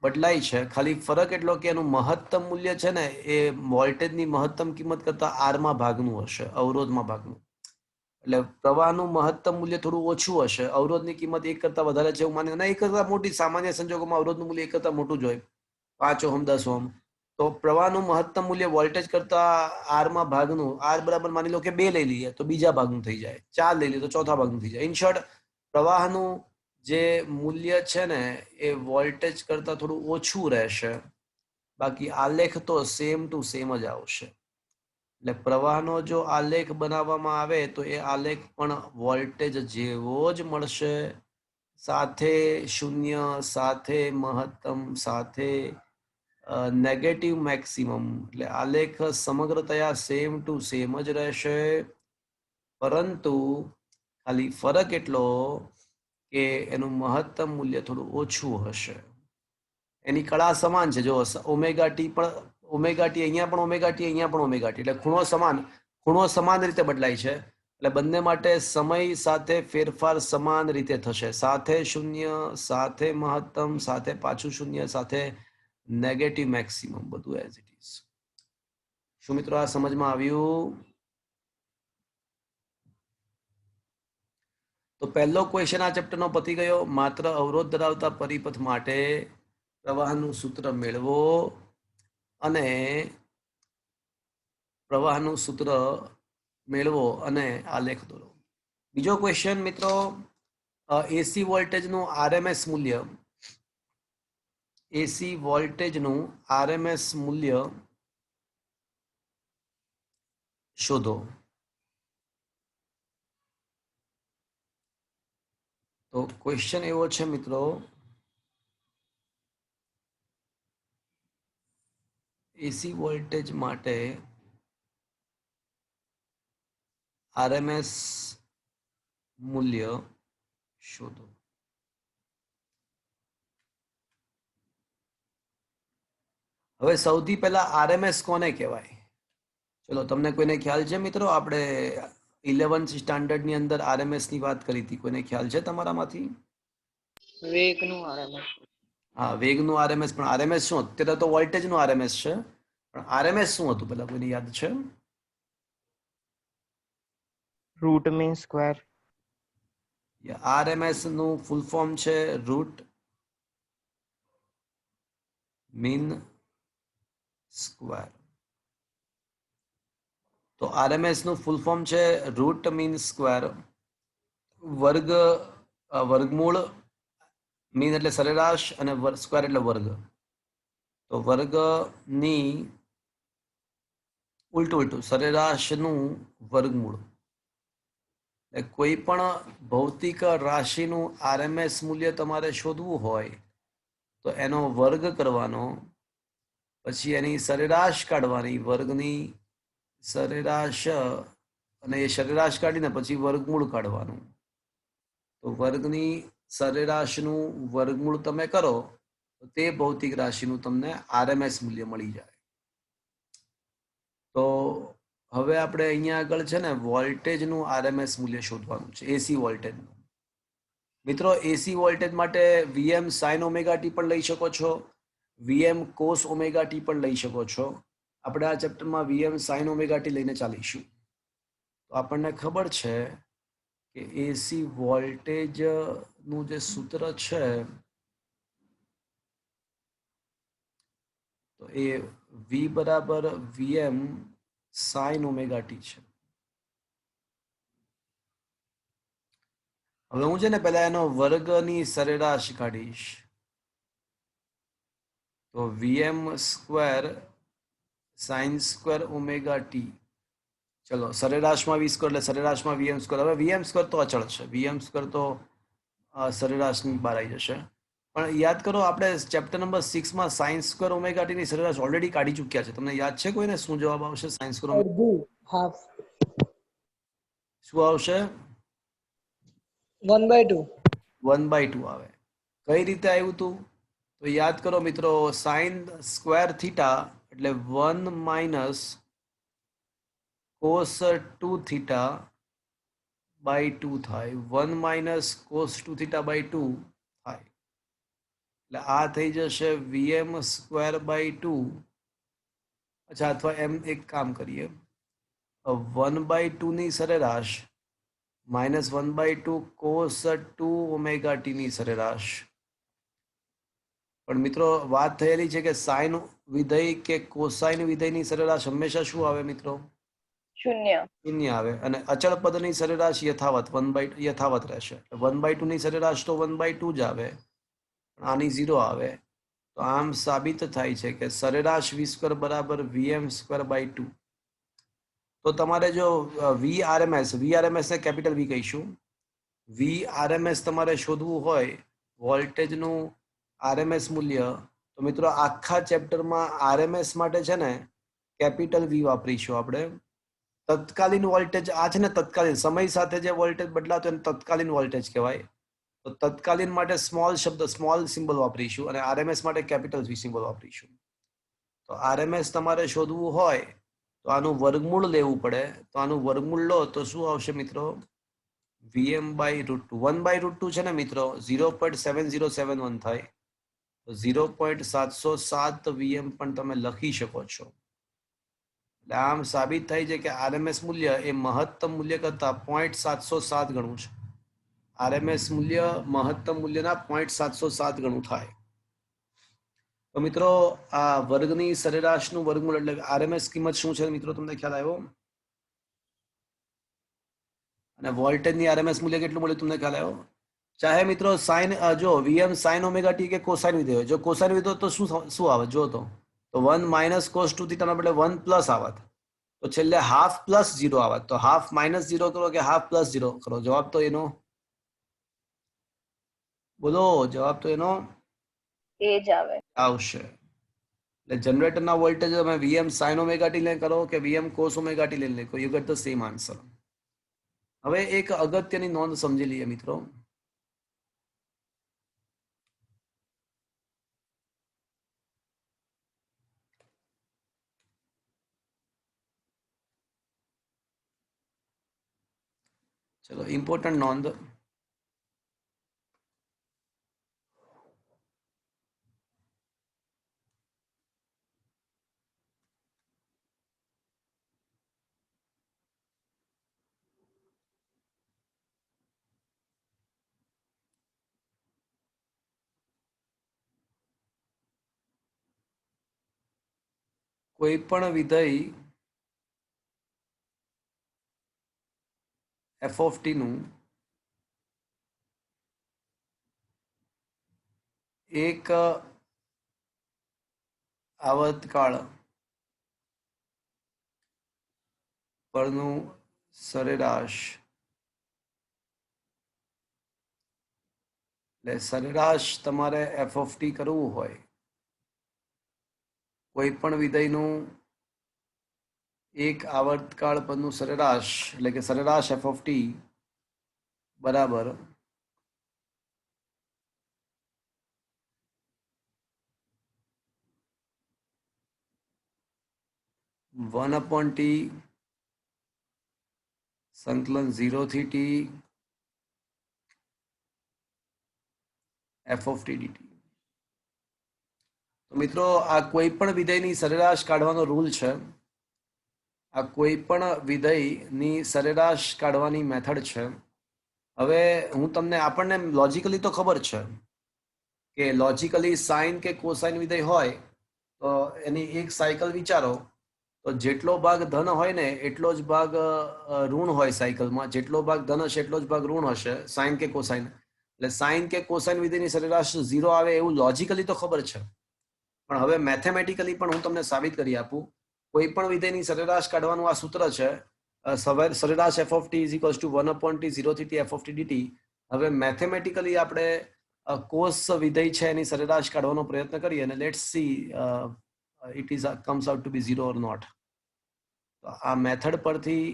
બદલાય છે. ખાલી ફરક એટલો કે એનું મહત્તમ મૂલ્ય છે ને એ વોલ્ટેજની મહત્તમ કિંમત કરતા આરમાં ભાગનું હશે, અવરોધમાં ભાગનું. એટલે પ્રવાહનું મહત્તમ મૂલ્ય થોડું ઓછું હશે, અવરોધની કિંમત 1 કરતા વધારે છે એવું માની, અને 1 કરતા મોટી, સામાન્ય સંજોગોમાં અવરોધનું મૂલ્ય 1 કરતા મોટું જ હોય, 5 ઓહમ 10 ઓહમ. તો પ્રવાહનું મહત્તમ મૂલ્ય વોલ્ટેજ કરતા આરમાં ભાગનું, આર બરાબર માની લો કે 2 લઈ લઈએ તો બીજા ભાગનું થઈ જાય, 4 લઈ લઈએ તો ચોથા ભાગનું થઈ જાય. ઇન શોર્ટ, પ્રવાહનું જે મૂલ્ય છે ને એ વોલ્ટેજ કરતા થોડું ઓછું રહેશે, બાકી આલેખ તો સેમ ટુ સેમ જ આવશે. એટલે પ્રવાહનો જો આલેખ બનાવવામાં આવે તો એ આલેખ પણ વોલ્ટેજ જેવો જ મળશે, સાથે શૂન્ય, સાથે મહત્તમ, સાથે નેગેટિવ મેક્સિમમ, એટલે આલેખ સમગ્રતયા સેમ ટુ સેમ જ રહેશે, પરંતુ ખાલી ફરક એટલો કે એનું મહત્તમ મૂલ્ય થોડું ઓછું હશે. એની કળા સમાન છે. જો ઓમેગા ટી અહીંયા પણ ઓમેગા ટી, અહીંયા પણ ઓમેગા ટી, એટલે ખૂણો સમાન રીતે બદલાય છે. એટલે બંને માટે સમય સાથે ફેરફાર સમાન રીતે થશે. સાથે શૂન્ય, સાથે મહત્તમ, સાથે પાછું શૂન્ય, સાથે નેગેટિવ મેક્સિમમ, બધું એઝ ઇટ ઇઝ. શું મિત્રો આ સમજમાં આવ્યું? તો પહેલો ક્વેશ્ચન આ ચેપ્ટરનો પતી ગયો. માત્ર અવરોધ ધરાવતા પરિપથ માટે પ્રવાહનું સૂત્ર મેળવો અને આલેખ દોરો. બીજો ક્વેશ્ચન મિત્રો, એસી વોલ્ટેજનું આરએમએસ મૂલ્ય શોધો. તો ક્વેશ્ચન એવો છે મિત્રો, એસી વોલ્ટેજ માટે આરએમએસ મૂલ્ય શોધો. હવે સૌથી પહેલા આરએમએસ કોને કહેવાય? ચલો, તમને કોઈને ખ્યાલ છે મિત્રો? આપણે 11th સ્ટાન્ડર્ડ ની અંદર આરએમએસ ની વાત કરી હતી. કોઈને ખ્યાલ છે તમારામાંથી? વેગનું RMS. હા, વેગનું આરએમએસ. પણ આરએમએસ શું? અત્યારે તો વોલ્ટેજ નું આરએમએસ છે, પણ આરએમએસ શું હતું પેલા? કોઈને યાદ છે? Root mean square. આરએમએસ નું ફૂલ ફોર્મ છે રૂટ મીન સ્ક્વેર. તો આરએમએસ નું ફૂલ ફોર્મ છે રૂટ મીન સ્ક્વેર. વર્ગમૂળ, મીન એટલે સરેરાશ, અને સ્ક્વેર એટલે વર્ગ. તો વર્ગની ઉલટું સરેરાશનું વર્ગમૂળ. કોઈ પણ ભૌતિક રાશિનું આરએમએસ મૂલ્ય તમારે શોધવું હોય તો એનો વર્ગ કરવાનો, પછી એની સરેરાશ કાઢવાની, વર્ગની સરેરાશ, અને એ સરેરાશ કાઢીને પછી વર્ગમૂળ કાઢવાનું. તો વર્ગની સરેરાશનું વર્ગમૂળ તમે કરો તો તે ભૌતિક રાશિનું તમને આરએમએસ મૂલ્ય મળી જાય. તો હવે આપણે અહીંયા આગળ છે ને વોલ્ટેજનું આરએમએસ મૂલ્ય શોધવાનું છે, એસી વોલ્ટેજનું. મિત્રો, એસી વોલ્ટેજ માટે વીએમ સાઇન ઓમેગા ટી પણ લઈ શકો છો, વીએમ કોસ ઓમેગા ટી પણ લઈ શકો છો. આપણે આ ચેપ્ટરમાં વીએમ સાઇન ઓમેગા ટી લઈને ચાલીશું. તો આપણને ખબર છે કે એસી વોલ્ટેજનું જે સૂત્ર છે તો એ વી બરાબર વીએમ સાઇન ઓમેગા ટી છે. હવે હું છે ને પહેલા એનો વર્ગની સરેરાશ કાઢીશ. તો VM square sine square omega T. ચલો, સરેરાશમાં વી સ્ક્વેર એટલે સરેરાશમાં વીએમ સ્ક્વેર. હવે વીએમ સ્ક્વેર તો અચળ છે, વીએમ સ્ક્વેર તો સરેરાશની બહાર આવી જશે. પણ યાદ કરો, આપણે ચેપ્ટર નંબર 6 માં સાઇન સ્ક્વેર ઓમેગા ટી ની સરેરાશ ઓલરેડી કાઢી ચૂક્યા છે. તમને યાદ છે કોઈને શું જવાબ આવશે? Sine square half. શું આવશે? 1/2. 1/2 આવે. કઈ રીતે આવ્યું હતું? તો યાદ કરો મિત્રો, સાઇન સ્ક્વેર થીટા એટલે 1 માઇનસ કોસ 2 થીટા બાય 2 થાય. 1 માઇનસ કોસ 2 થીટા બાય 2 થાય. એટલે આ થઈ જશે વીએમ સ્ક્વેર બાય 2. અચ્છા, અથવા એમ એક કામ કરીએ, 1/2 ની સરેરાશ માઇનસ 1/2 કોસ 2 ઓમેગા ટી ની સરેરાશ. પણ મિત્રો, વાત થયેલી છે કે સાઇન વિધેય કે કોસાઇન વિધેયની સરેરાશ હંમેશા શું આવે મિત્રો? શૂન્ય આવે. અને અચળ પદની સરેરાશ યથાવત રહેશે. 1/2 ની સરેરાશ તો 1/2 જ આવે, આની 0 આવે. તો આમ સાબિત થાય છે કે સરેરાશ વી સ્ક્વેર બરાબર વીએમ સ્ક્વેર બાય 2. તો તમારે જો વીઆરએમએસ ને કેપિટલ વી કહીશું, વીઆરએમએસ તમારે શોધવું હોય, વોલ્ટેજનું આરએમએસ મૂલ્ય, તો મિત્રો આખા ચેપ્ટરમાં આરએમએસ માટે છે ને કેપિટલ વી વાપરીશું આપણે. તત્કાલીન વોલ્ટેજ આ છે ને, તત્કાલીન સમય સાથે જે વોલ્ટેજ બદલાતો એને તત્કાલીન વોલ્ટેજ કહેવાય. તો તત્કાલીન માટે સ્મોલ શબ્દ, સ્મોલ સિમ્બોલ વાપરીશું અને આરએમએસ માટે કેપિટલ વી સિમ્બોલ વાપરીશું. તો આરએમએસ તમારે શોધવું હોય તો આનું વર્ગમૂળ લેવું પડે. તો આનું વર્ગમૂળ લો તો શું આવશે મિત્રો? Vm/√2. 1/√2 છે ને મિત્રો 0.7071 થાય. તો 0.707 Vm પણ તમે લખી શકો છો. એટલે આમ સાબિત થાય છે કે આરએમએસ મૂલ્ય એ મહત્તમ મૂલ્ય કરતા 0.707 ગણું છે. આરએમએસ મૂલ્ય મહત્તમ મૂલ્યના 0.707 ગણું થાય. તો મિત્રો આ વર્ગની સરેરાશનું વર્ગમૂળ એટલે આરએમએસ કિંમત શું છે મિત્રો, તમને ખ્યાલ આવ્યો? અને વોલ્ટેજની આરએમએસ મૂલ્ય કેટલું મળ્યું તમને ખ્યાલ આવ્યો? ચાહે મિત્રો સાઇન, જો વીએમ સાઇન ઓમેગા ટી કે કોસાઇન વિધેય, જો કોસાઇન વિધેય તો શું આવે જો તો 1 - cos 2 થીટાના બદલે 1 પ્લસ આવત, તો છેલ્લે હાફ પ્લસ 0 આવત. તો હાફ -0 કરો કે હાફ પ્લસ 0 કરો, જવાબ તો એનો બોલો, જવાબ તો એનો એ જ આવે આવશે. એટલે જનરેટરના વોલ્ટેજ તમે વીએમ સાઇન ઓમેગા ટી લઈને કરો કે વીએમ કોસ ઓમેગા ટી લઈને કરો, you get the same answer. હવે એક અગત્યની નોંધ સમજી લઈએ મિત્રો. ચલો, ઇમ્પોર્ટન્ટ નોંધ. કોઈ પણ વિધેય એફ ઓફ ટી નું એક આવર્તકાળ પરનું સરેરાશ, એટલે સરેરાશ તમારે એફ ઓફ ટી કરવું હોય, કોઈ પણ વિધેયનું એક આવર્તકાળ પરનું સરેરાશ એટલે કે સરેરાશ એફ ઓફ ટી બરાબર (1/t સંકલન 0 થી t F of T dt. તો મિત્રો આ કોઈ પણ વિધેયની સરેરાશ કાઢવાનો રૂલ છે. આ કોઈ પણ વિધેયની સરેરાશ કાઢવાની મેથડ છે. હવે હું તમને, આપણને લોજિકલી તો ખબર છે કે લોજિકલી સાઇન કે કોસાઇન વિધેય હોય તો એની એક સાયકલ વિચારો તો જેટલો ભાગ ધન હોય ને એટલો જ ભાગ ઋણ હોય સાયકલમાં, જેટલો ભાગ ધન હશે એટલો જ ભાગ ઋણ હશે સાઇન કે કોસાઇન. એટલે સાઇન કે કોસાઇન વિધેયની સરેરાશ 0 આવે એવું લોજિકલી તો ખબર છે, પણ હવે મેથેમેટિકલી પણ હું તમને સાબિત કરી આપું. કોઈ પણ વિધેયની સરેરાશ કાઢવાનું આ સૂત્ર છે, સરેરાશ F of T is equals to 1/t 0 થી t F of T dt. હવે મેથેમેટિકલી આપણે કોસ વિધેય છે એની સરેરાશ કાઢવાનો પ્રયત્ન કરીએ અને let's see it is comes out to be 0 or not. તો આ મેથડ પરથી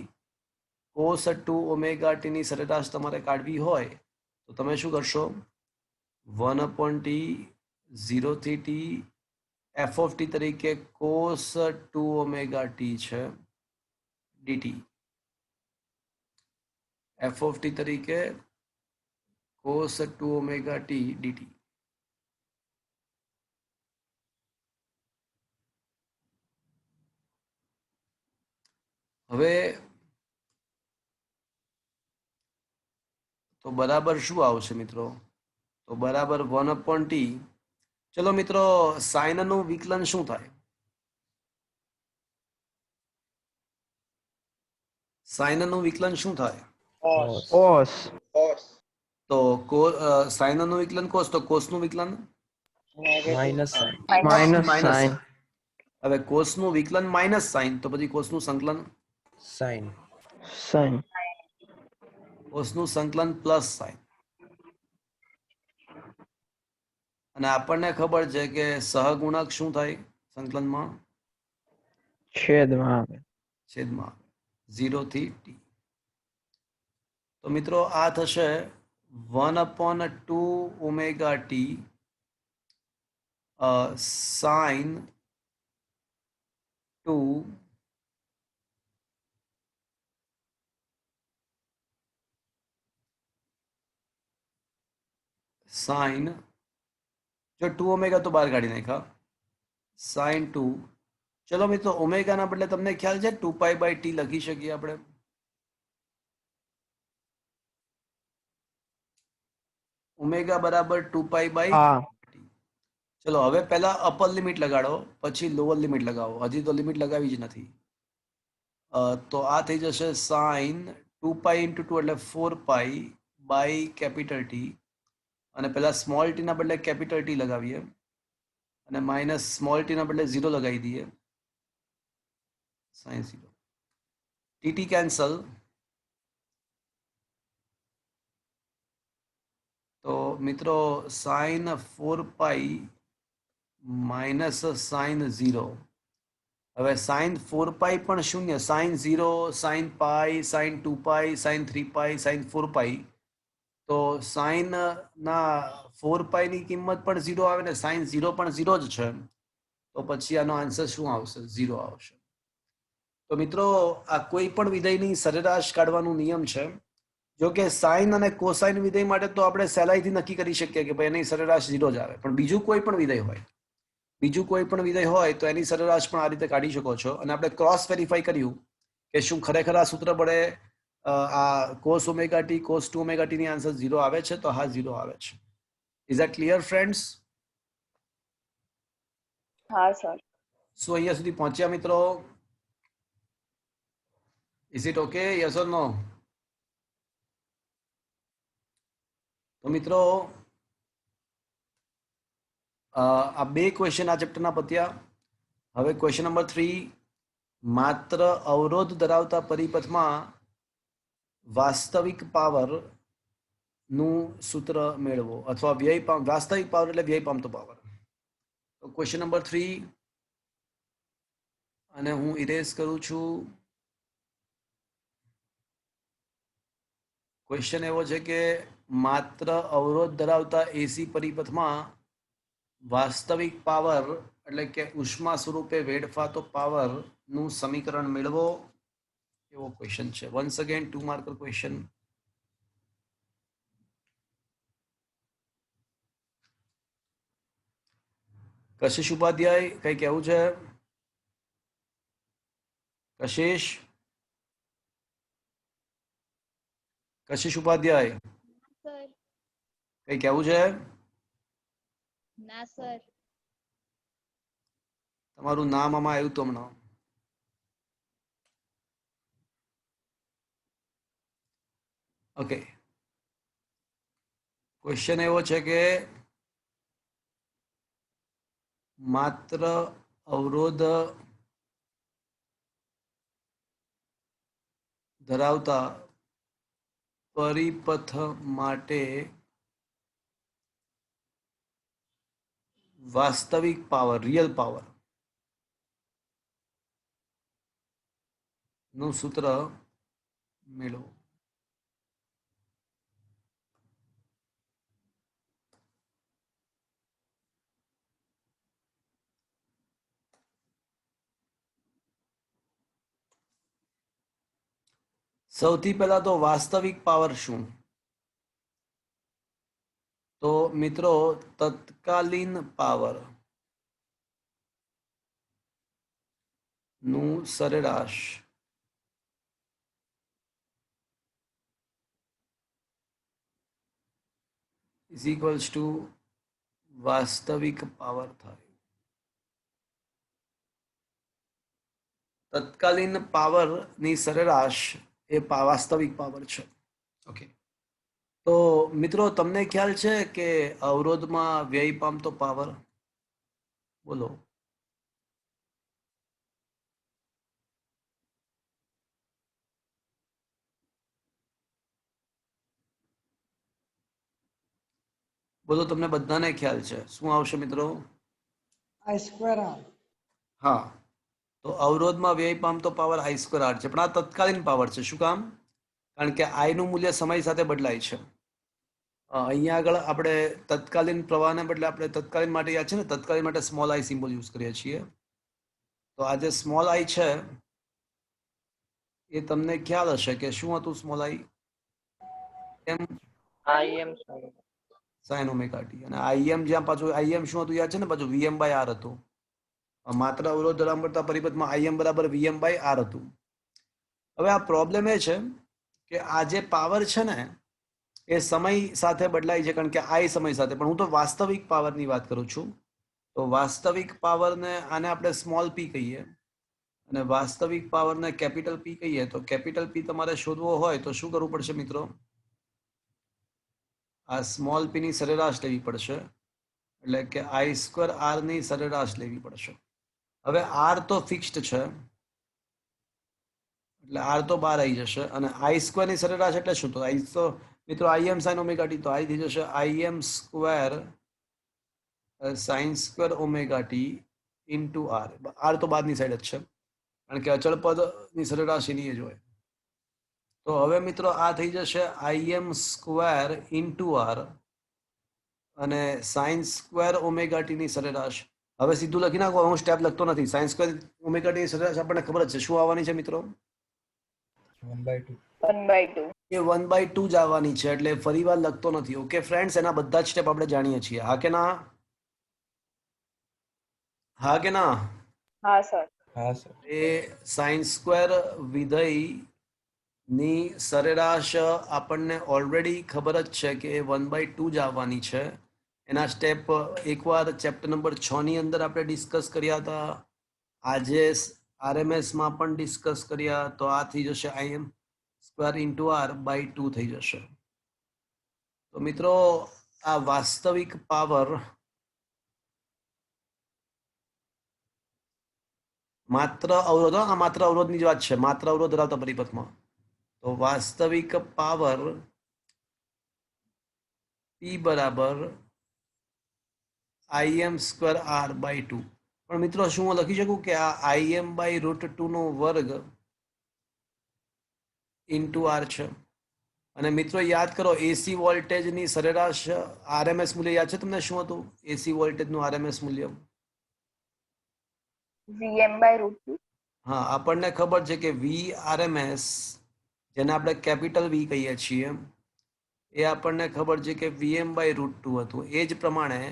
કોસ 2 ઓમેગા ટી ની સરેરાશ તમારે કાઢવી હોય તો તમે શું કરશો? 1/t 0 થી t એફ ઓફ ટી તરીકે કોસ 2 ઓમેગા ટી છે dt, એફ ઓફ ટી તરીકે કોસ 2 ઓમેગા ટી dt. હવે તો બરાબર શું આવશે મિત્રો? તો બરાબર 1/t. ચલો મિત્રો, સાઇન નું વિકલન શું થાય? સાઇન નું વિકલન શું થાય? cos તો સાઇન નું વિકલન કોસ, તો કોસ નું વિકલન minus sin. માઇનસ. હવે કોસ નું વિકલન માઇનસ સાઇન, તો પછી કોસ નું સંકલન sin. કોસ નું સંકલન પ્લસ સાઇન. અને આપણને ખબર છે કે સહગુણક શું થાય સંકલનમાં? છેદમાં આવે. છેદમાં 0 થી t. તો મિત્રો આ થશે 1/2 ઓમેગા ટી સાઇન 2 સાઇન, જો 2 ઓમેગા તો બહાર કાઢી નાખ્યા, સાઇન 2. ચલો મિત્રો, ઓમેગાના બદલે તમને ખ્યાલ છે 2π/t લખી શકીએ આપણે? ઓમેગા બરાબર 2π/t. હા. ચલો હવે પહેલા અપર લિમિટ લગાડો, પછી લોઅર લિમિટ લગાવો. હજી તો લિમિટ લગાવી જ નથી. તો આ થઈ જશે સાઇન 2π × 2 એટલે 4π/T, અને પહેલા સ્મોલ ટી ના બદલે કેપિટલ ટી લગાવીએ, અને માઇનસ સ્મોલ ટી ના બદલે 0 લગાવી દઈએ. Sine 0, T cancel. તો મિત્રો સાઇન 4π માઇનસ સાઇન 0. હવે સાઇન 4π પણ શૂન્ય, sine 0, sine pi, sine 2π, sine 3π, sine 4π. તો સાઇન ના 4π ની કિંમત પણ 0 આવે ને સાઇન 0 પણ 0 જ છે. તો પછી આનો આન્સર શું આવશે? 0 આવશે. તો મિત્રો આ કોઈ પણ વિધેયની સરેરાશ કાઢવાનો નિયમ છે. જો કે સાઇન અને કોસાઇન વિધેય માટે તો આપણે સહેલાઈથી નક્કી કરી શકીએ કે ભાઈ એની સરેરાશ 0 જ આવે. પણ બીજું કોઈ પણ વિધેય હોય તો એની સરેરાશ પણ આ રીતે કાઢી શકો છો. અને આપણે ક્રોસ વેરીફાઈ કર્યું કે શું ખરેખર આ સૂત્ર વડે આ cos omega T, cos 2 omega T ની આન્સર 0 આવે છે? તો હા, 0 આવે છે. Is that clear friends? હા સર. શું અહીંયા સુધી પહોંચ્યા મિત્રો? Is it okay? Yes or no? તો મિત્રો આ બે ક્વેશ્ચન આ ચેપ્ટરના પત્યા. હવે ક્વેશ્ચન નંબર 3, માત્ર અવરોધ ધરાવતા પરિપથમાં વાસ્તવિક પાવર નું સૂત્ર મેળવો, અથવા વ્યય વાસ્તવિક પાવર એટલે વ્યય પામતો પાવર. તો ક્વેશ્ચન નંબર 3, અને હું ઇરેઝ કરું છું. ક્વેશ્ચન એવો છે કે માત્ર અવરોધ ધરાવતા એસી પરિપથમાં વાસ્તવિક પાવર એટલે કે ઉષ્મા સ્વરૂપે વેડફાતો પાવર નું સમીકરણ મેળવો, એવો ક્વેશ્ચન છે. Once again 2 marker question. Kashish Upadhyay, કઈ કહેવું છે? કશિશ ઉપાધ્યાય, સર. કઈ કહેવું છે? ના સર. તમારું નામ આમાં આવ્યું તો હમણાં. ઓકે, ક્વેશ્ચન એવો છે કે માત્ર અવરોધ ધરાવતા પરિપથ માટે વાસ્તવિક પાવર, રિયલ પાવર નું સૂત્ર મેળવો. સૌથી પહેલા તો વાસ્તવિક પાવર શું? તો મિત્રો તત્કાલીન પાવર નું સરેરાશ ઇઝ ઇક્વલ્સ ટુ વાસ્તવિક પાવર થાય. તત્કાલીન પાવર ની સરેરાશ એ વાસ્તવિક પાવર છે. ઓકે, તો મિત્રો તમને ખ્યાલ છે કે અવરોધમાં વ્યય પામતો પાવર? બોલો. બોલો, તમને બધાને ખ્યાલ છે શું આવશે મિત્રો? I square R. હા, તો અવરોધમાં વ્યય પામતો પાવર I સ્ક્વેર R છે, પણ આ તત્કાલીન પાવર છે. શું કામ? કારણ કે I નું મૂલ્ય સમય સાથે બદલાય છે. અહીંયા આગળ આપણે તત્કાલીન પ્રવાહને બદલે આપણે તત્કાલીન માટે યાદ છે ને, તત્કાલીન માટે સ્મોલ આઈ સિમ્બોલ યુઝ કરીએ છીએ. તો આ જે સ્મોલ આઈ છે એ તમને ખ્યાલ હશે કે શું હતું સ્મોલ આઈ? એમ IM sin. Sign omega T. અને આઈએમ જ્યાં પાછું આઈએમ શું હતું યાદ છે ને, પાછું વીએમ બાય આર હતું. માત્ર અવરોધ ધરાવતા પરિપથમાં આઈએમ બરાબર વીએમ બાય આર હતું. હવે આ પ્રોબ્લેમ એ છે કે આ જે પાવર છે ને એ સમય સાથે બદલાય છે, કારણ કે આઈ સમય સાથે. પણ હું તો વાસ્તવિક પાવરની વાત કરું છું. તો વાસ્તવિક પાવરને આને આપણે સ્મોલ પી કહીએ અને વાસ્તવિક પાવરને કેપિટલ પી કહીએ. તો કેપિટલ પી તમારે શોધવો હોય તો શું કરવું પડશે મિત્રો? આ સ્મોલ પી ની સરેરાશ લેવી પડશે, એટલે કે આઈ સ્ક્વેર આર ની સરેરાશ લેવી પડશે. હવે આર તો ફિક્સ્ડ છે એટલે આર તો બહાર આવી જશે, અને આઈ સ્ક્વેર ની સરેરાશ એટલે શું? તો આઈ તો મિત્રો આઈએમ સાઇન ઓમેગા ટી, તો આઈ થઈ જશે IM square sine square omega T into R. R તો બાદની સાઈડ જ છે, કારણ કે અચળ પદની સરેરાશ એની જ હોય. તો હવે મિત્રો આ થઈ જશે આઈએમ સ્ક્વેર ઇન્ટુ આર અને સાઇન સ્ક્વેર ઓમેગા ટી ની સરેરાશ. હવે સીધું લખી નાખો, હું સ્ટેપ લખતો નથી. સાઇન સ્ક્વેર ઓમેગા ટી ની સરેરાશ આપણને ખબર જ છે શું આવવાની છે મિત્રો? 1/2. એ 1/2 જ આવવાની છે, એટલે ફરી વાર લખતો નથી. ઓકે ફ્રેન્ડ્સ, એના બધા જ સ્ટેપ આપણે જાણીએ છીએ. હા કે ના? હા કે ના? હા સર. હા સર. એ સાઇન સ્ક્વેર વિધેય ની સરેરાશ આપણને ઓલરેડી ખબર જ છે કે 1/2 જ આવવાની છે. એના સ્ટેપ એકવાર ચેપ્ટર નંબર 6 ની અંદર આપણે ડિસ્કસ કર્યા હતા. આજે આરએમએસ માં પણ ડિસ્કસ કર્યા. તો આ થઈ જશે IM square into R by 2 થઈ જશે. તો મિત્રો આ વાસ્તવિક પાવર માત્ર અવરોધ, આ માત્ર અવરોધની જ વાત છે, માત્ર અવરોધ ધરાવતા પરિપથમાં. તો વાસ્તવિક પાવર P બરાબર આઈએમ સ્ક્વેર આર બાય 2. પણ મિત્રો શું હું લખી શકું કે આ આઈએમ બાય √2 નો વર્ગ ઇન્ટુ આર છે? અને મિત્રો યાદ કરો, એસી વોલ્ટેજની સરેરાશ આરએમએસ મૂલ્ય યાદ છે તમને શું હતું? એસી વોલ્ટેજનું આરએમએસ મૂલ્ય VM/√2. હા, આપણને ખબર છે કે વી આરએમએસ, જેને આપણે કેપિટલ વી કહીએ છીએ, એ આપણને ખબર છે કે VM/√2 હતું. એ જ પ્રમાણે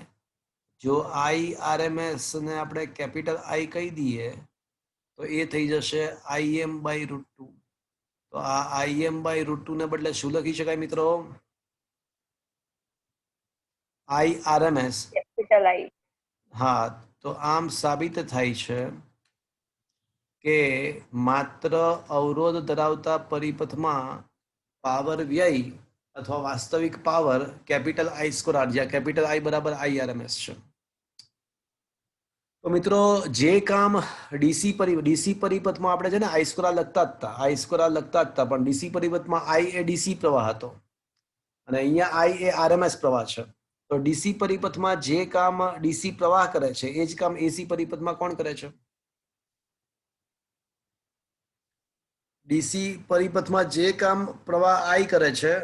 જો આઈ આરએમએસ ને આપણે કેપિટલ આઈ કહી દઈએ તો એ થઈ જશે IM/√2. તો આ IM/√2 ને બદલે શું લખી શકાય મિત્રો? IRMS. કેપિટલ આઈ. હા, તો આમ સાબિત થાય છે કે માત્ર અવરોધ ધરાવતા પરિપથમાં પાવર વ્યય અથવા વાસ્તવિક power capital I square R, જ્યાં કેપિટલ આઈ બરાબર IRMS છે. તો મિત્રો જે કામ ડીસી પરિપથમાં આપણે છે ને આઈ સ્ક્વેર આર લખતા જ હતા, આઈ સ્ક્વેર આર લખતા જ હતા, પણ ડીસી પરિપથમાં આઈ એ ડીસી પ્રવાહ હતો અને અહીંયા આઈ એ આરએમએસ પ્રવાહ છે. તો ડીસી પરિપથમાં જે કામ ડીસી પ્રવાહ કરે છે એ જ કામ એસી પરિપથમાં કોણ કરે છે? ડીસી પરિપથમાં જે કામ પ્રવાહ આઈ કરે છે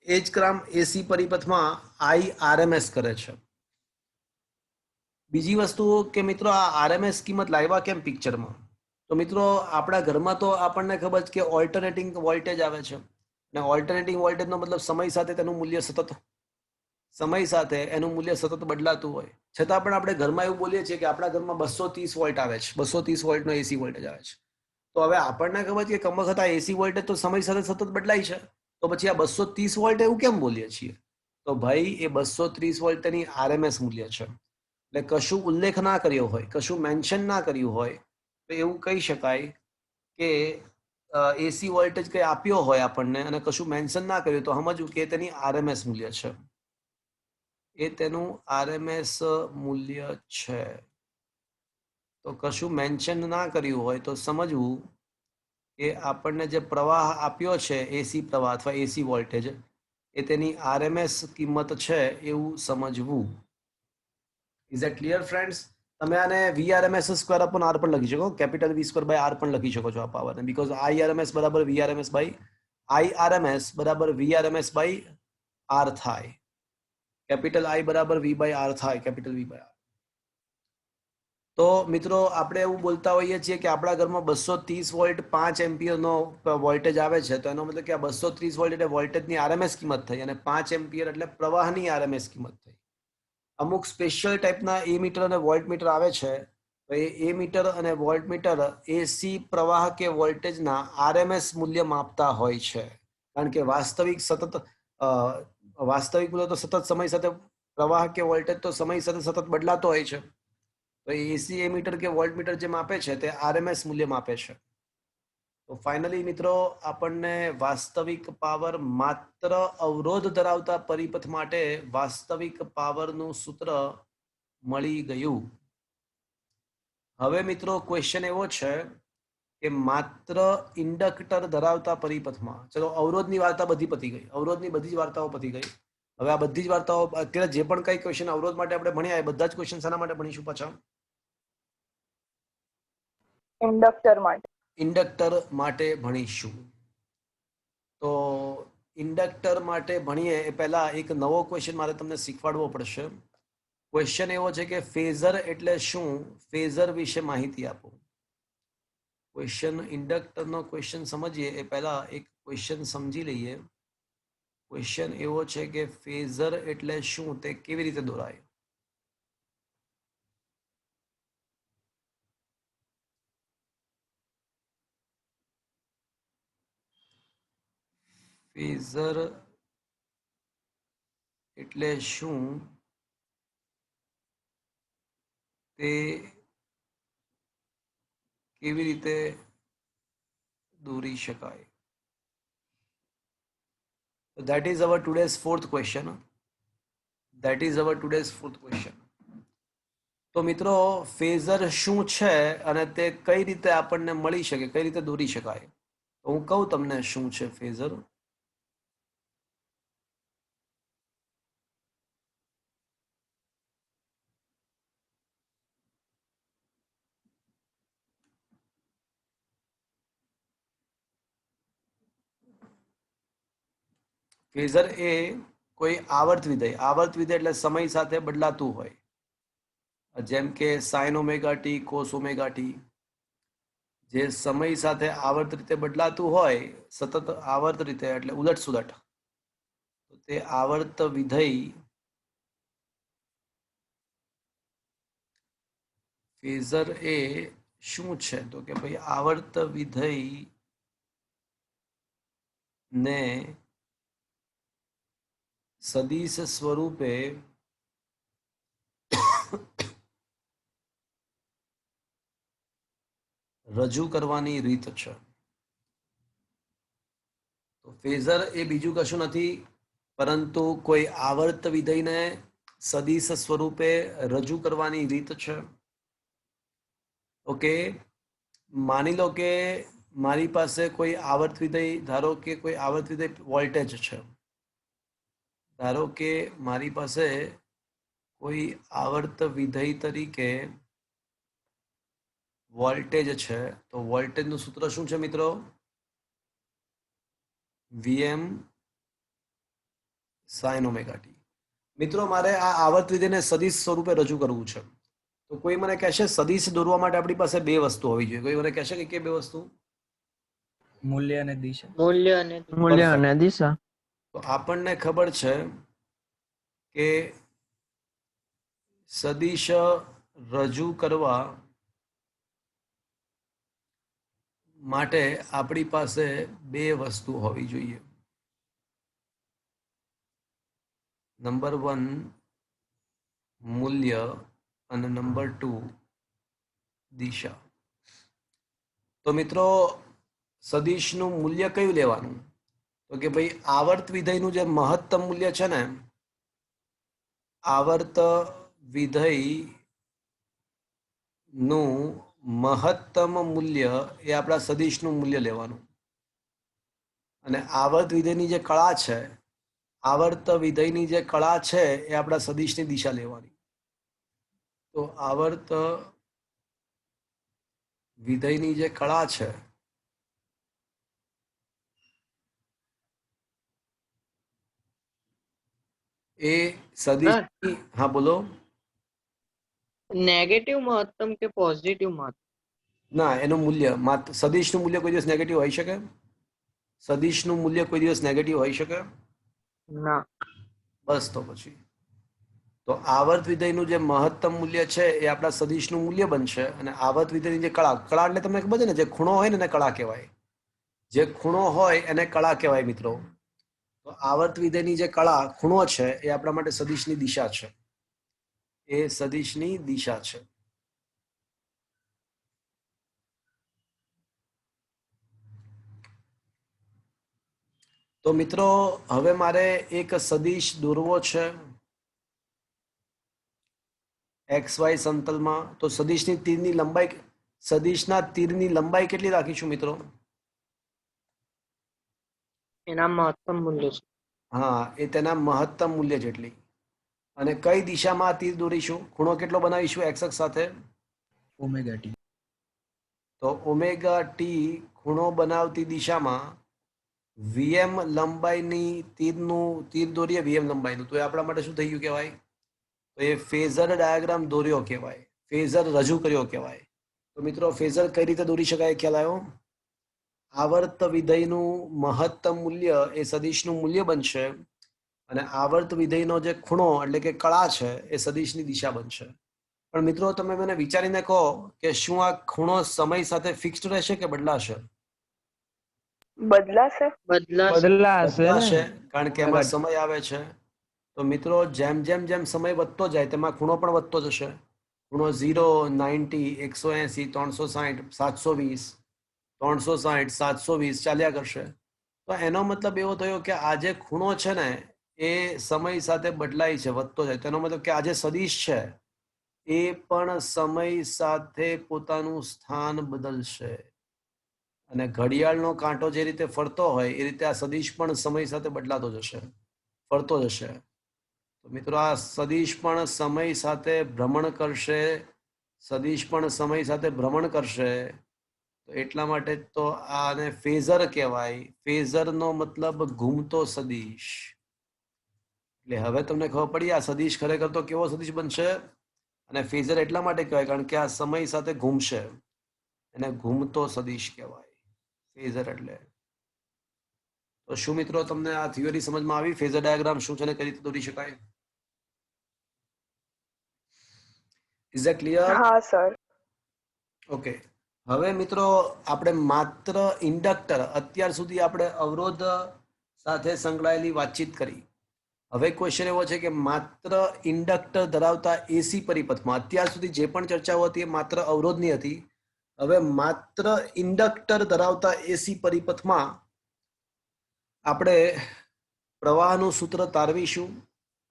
એ જ કામ એસી પરિપથમાં આઈ આરએમએસ કરે છે. બીજી વસ્તુ કે મિત્રો આ આરએમએસ કિંમત લાવ્યા કેમ પિક્ચરમાં? તો મિત્રો આપણા ઘરમાં તો આપણને ખબર છે કે ઓલ્ટરનેટિંગ વોલ્ટેજ આવે છે, અને ઓલ્ટરનેટિંગ વોલ્ટેજનો મતલબ સમય સાથે તેનું મૂલ્ય સતત બદલાતું હોય. છતાં પણ આપણે ઘરમાં એવું બોલીએ છીએ કે આપણા ઘરમાં 230 વોલ્ટ આવે છે, 230 વોલ્ટનો એસી વોલ્ટેજ આવે છે. તો હવે આપણને ખબર છે કે કમબખત આ એસી વોલ્ટેજ તો સમય સાથે સતત બદલાય છે, તો પછી આ 230 વોલ્ટ એવું કેમ બોલીએ છીએ? તો ભાઈ એ 230 વોલ્ટની આરએમએસ મૂલ્ય છે. એટલે કશું ઉલ્લેખ ના કર્યો હોય, કશું મેન્શન ના કર્યું હોય તો એવું કહી શકાય કે એસી વોલ્ટેજ કંઈ આપ્યો હોય આપણને અને કશું મેન્શન ના કર્યું તો સમજવું કે તેની આરએમએસ મૂલ્ય છે, એ તેનું આરએમએસ મૂલ્ય છે. તો કશું મેન્શન ના કર્યું હોય તો સમજવું કે આપણને જે પ્રવાહ આપ્યો છે એસી પ્રવાહ અથવા એસી વોલ્ટેજ, એ તેની RMS કિંમત છે એવું સમજવું. Is that clear friends? તમે આને VRMS સ્ક્વેર અપોન R પણ લખી શકો, capital V square by R પણ લખી શકો છો આ પાવરને, બીકોઝ IRMS બરાબર VRMS બાય IRMS બરાબર VRMS બાય R થાય. કેપિટલ I બરાબર V બાય R થાય, કેપિટલ V બાય R. તો મિત્રો આપણે એવું બોલતા હોઈએ છીએ કે આપણા ઘરમાં 230 વોલ્ટ 5 એમ્પિયરનો વોલ્ટેજ આવે છે, તો એનો મતલબ કે આ 230 વોલ્ટ એટલે વોલ્ટેજની RMS કિંમત થઈ, અને 5 એમ્પિયર એટલે પ્રવાહની RMS કિંમત થઈ. અમુક સ્પેશિયલ ટાઈપના મીટર અને વોલ્ટમીટર આવે છે, તો એ મીટર અને વોલ્ટમીટર AC પ્રવાહ કે વોલ્ટેજના RMS મૂલ્ય માપતા હોય છે, કારણ કે વાસ્તવિક મૂલ્ય તો સતત સમય સાથે, પ્રવાહ કે વોલ્ટેજ તો સમય સાથે સતત બદલાતો હોય છે. તો AC મીટર કે વોલ્ટમીટર જે માપે છે તે RMS મૂલ્ય માપે છે. તો ફાઇનલી મિત્રો આપણને વાસ્તવિક પાવર માત્ર અવરોધ ધરાવતા પરિપથ માટે વાસ્તવિક પાવરનું સૂત્ર મળી ગયું. હવે મિત્રો ક્વેશ્ચન એવો છે કે માત્ર ઇન્ડક્ટર ધરાવતા પરિપથમાં, ચલો અવરોધની વાર્તા બધી પતી ગઈ, અવરોધની બધી જ વાર્તાઓ પતી ગઈ. હવે આ બધી જ વાર્તાઓ અત્યારે જે પણ કઈ ક્વેશ્ચન અવરોધ માટે આપણે ભણ્યા એ બધા જ ક્વેશ્ચન શાના માટે ભણીશું પાછા? ઇન્ડક્ટર માટે. ઇન્ડક્ટર માટે ભણીશું. તો ઇન્ડક્ટર માટે ભણીએ એ પહેલા એક નવો ક્વેશ્ચન મારે તમને શીખવાડવો પડશે. ક્વેશ્ચન એવો છે કે ફેઝર એટલે શું? ફેઝર વિશે માહિતી આપો. ક્વેશ્ચન ઇન્ડક્ટરનો ક્વેશ્ચન સમજીએ એ પહેલા એક ક્વેશ્ચન સમજી લઈએ. ક્વેશ્ચન એવો છે કે ફેઝર એટલે શું, તે કેવી રીતે દોરાય? ફેઝર એટલે શું તે કેવી રીતે દોરી શકાય? That is our today's fourth question. That is our today's fourth question. તો મિત્રો ફેઝર શું છે અને તે કઈ રીતે આપણને મળી શકે, કઈ રીતે દોરી શકાય? તો હું કહું તમને શું છે ફેઝર. ફેઝર એ કોઈ આવર્ત વિધેય એટલે સમય સાથે બદલાતું હોય, જેમ કે sign omega T, cos omega T, જે સમય સાથે આવર્ત રીતે બદલાતું હોય, સતત આવર્ત રીતે એટલે ઉલટ સુલટ, તો તે આવર્ત વિધેય ફેઝર એ શું છે? તો કે ભાઈ આવર્ત વિધેય ને સદિશ સ્વરૂપે રજૂ કરવાની રીત છે. તો ફેઝર એ બીજું કશું નથી પરંતુ કોઈ આવર્ત વિધેયને સદિશ સ્વરૂપે રજૂ કરવાની રીત છે. ઓકે, માની લો કે મારી પાસે કોઈ આવર્ત વિધેય, ધારો કે કોઈ આવર્ત વિધેય વોલ્ટેજ છે, ધારો કે મારી પાસે કોઈ આવર્ત વિધેય તરીકે વોલ્ટેજ છે, તો વોલ્ટેજનું સૂત્ર શું છે મિત્રો? Vm sin omega T. મિત્રો મારે આ આવર્ત વિધેયને સદિશ સ્વરૂપે રજૂ કરવું છે, તો કોઈ મને કહેશે સદિશ દોરવા માટે આપણી પાસે બે વસ્તુ હોવી જોઈએ. કોઈ મને કહેશે કે બે વસ્તુ? મૂલ્ય અને દિશા. મૂલ્ય અને દિશા. તો આપણને ખબર છે કે સદિશ રજૂ કરવા માટે આપણી પાસે બે વસ્તુ હોવી જોઈએ. નંબર 1 મૂલ્ય અને નંબર 2 દિશા. તો મિત્રો સદિશનું મૂલ્ય કયું લેવાનું? તો કે ભાઈ આવર્ત વિધેયનું જે મહત્તમ મૂલ્ય છે ને, આવર્ત વિધેયનું મહત્તમ મૂલ્ય એ આપણા સદિશનું મૂલ્ય લેવાનું. અને આવર્ત વિધેયની જે કળા છે, આવર્ત વિધેયની જે કળા છે એ આપણા સદિશની દિશા લેવાની. તો આવર્ત વિધેયની જે કળા છે એ સદિશની, હા બોલો. નેગેટિવ મહત્તમ કે પોઝિટિવ મહત્તમ? ના, એનું મૂલ્ય માત્ર સદિશનું મૂલ્ય કોઈ દિવસ નેગેટિવ હોઈ શકે? સદિશનું મૂલ્ય કોઈ દિવસ નેગેટિવ હોઈ શકે? ના. બસ તો પછી તો આવર્ત વિધેયનું જે મહત્તમ મૂલ્ય છે એ આપણા સદિશનું મૂલ્ય બનશે. અને આવર્ત વિધેયની જે કળા, કળા એટલે તમને ખબર છે ને, જે ખૂણો હોય ને એને કળા કહેવાય. જે ખૂણો હોય એને કળા કહેવાય મિત્રો. તો આવર્ત વિધેયની જે કળા, ખૂણો છે, એ આપણા માટે સદિશની દિશા છે. એ સદિશની દિશા છે. તો મિત્રો હવે મારે એક સદિશ દોરવો છે XY સમતલમાં. તો સદિશની તીરની લંબાઈ, સદિશના તીરની લંબાઈ કેટલી રાખીશું મિત્રો? એના મહત્તમ મૂલ્ય છે. હા, એ તેના મહત્તમ મૂલ્ય જેટલી. અને કઈ દિશામાં આ તીર દોરીશું? ખૂણો કેટલો બનાવીશું એક્સ અક્ષ સાથે? Omega T. તો ઓમેગા ટી ખૂણો બનાવતી દિશામાં વીએમ લંબાઈની તીર દોરીએ વીએમ લંબાઈનું, તો એ આપણા માટે શું થઈ ગયું કહેવાય? તો એ ફેઝર ડાયાગ્રામ દોર્યો કહેવાય, ફેઝર રજૂ કર્યો કહેવાય. તો મિત્રો ફેઝર કઈ રીતે દોરી શકાય ખ્યાલ આવ્યો? આવર્ત વિધેયનું મહત્તમ મૂલ્ય એ સદિશનું મૂલ્ય બનશે અને આવર્ત વિધેયનો જે ખૂણો એટલે કે કળા છે એ સદિશની દિશા બનશે. પણ મિત્રો તમે મને વિચારીને કહો કે શું આ ખૂણો સમય સાથે ફિક્સ્ડ રહેશે કે બદલાશે? બદલાશે. બદલાશે, કારણ કે એમાં સમય આવે છે. તો મિત્રો જેમ જેમ જેમ સમય વધતો જાય તેમાં ખૂણો પણ વધતો જશે. ખૂણો 0, 90, 180, 360, 720, 360, 720 ચાલ્યા કરશે. તો એનો મતલબ એવો થયો કે આ જે ખૂણો છે ને એ સમય સાથે બદલાય છે, વધતો જાય. તેનો મતલબ કે આ જે સદિશ છે એ પણ સમય સાથે પોતાનું સ્થાન બદલશે. અને ઘડિયાળનો કાંટો જે રીતે ફરતો હોય એ રીતે આ સદિશ પણ સમય સાથે બદલાતો જશે, ફરતો જશે. તો મિત્રો આ સદિશ પણ સમય સાથે ભ્રમણ કરશે, સદિશ પણ સમય સાથે ભ્રમણ કરશે. તો એટલા માટે તો આને ફેઝર કહેવાય. ફેઝરનો મતલબ ઘૂમતો સદિશ. એટલે હવે તમને ખબર પડી આ સદિશ ખરેખર તો કેવો સદિશ બનશે. અને ફેઝર એટલા માટે કહેવાય કારણ કે આ સમય સાથે ઘૂમશે, એને ઘૂમતો સદિશ કહેવાય ફેઝર એટલે. તો શું મિત્રો તમને આ થિયરી સમજમાં આવી? ફેઝર ડાયાગ્રામ શું છે અને કઈ રીતે દોરી શકાય? Is that clear? હા સર. ઓકે. હવે મિત્રો આપણે માત્ર ઇન્ડક્ટર, અત્યાર સુધી આપણે અવરોધ સાથે સંકળાયેલી વાતચીત કરી. હવે ક્વેશ્ચન એવો છે કે માત્ર ઇન્ડક્ટર ધરાવતા એસી પરિપથમાં, અત્યાર સુધી જે પણ ચર્ચાઓ હતી એ માત્ર અવરોધની હતી. હવે માત્ર ઇન્ડક્ટર ધરાવતા એસી પરિપથમાં આપણે પ્રવાહનું સૂત્ર તારવીશું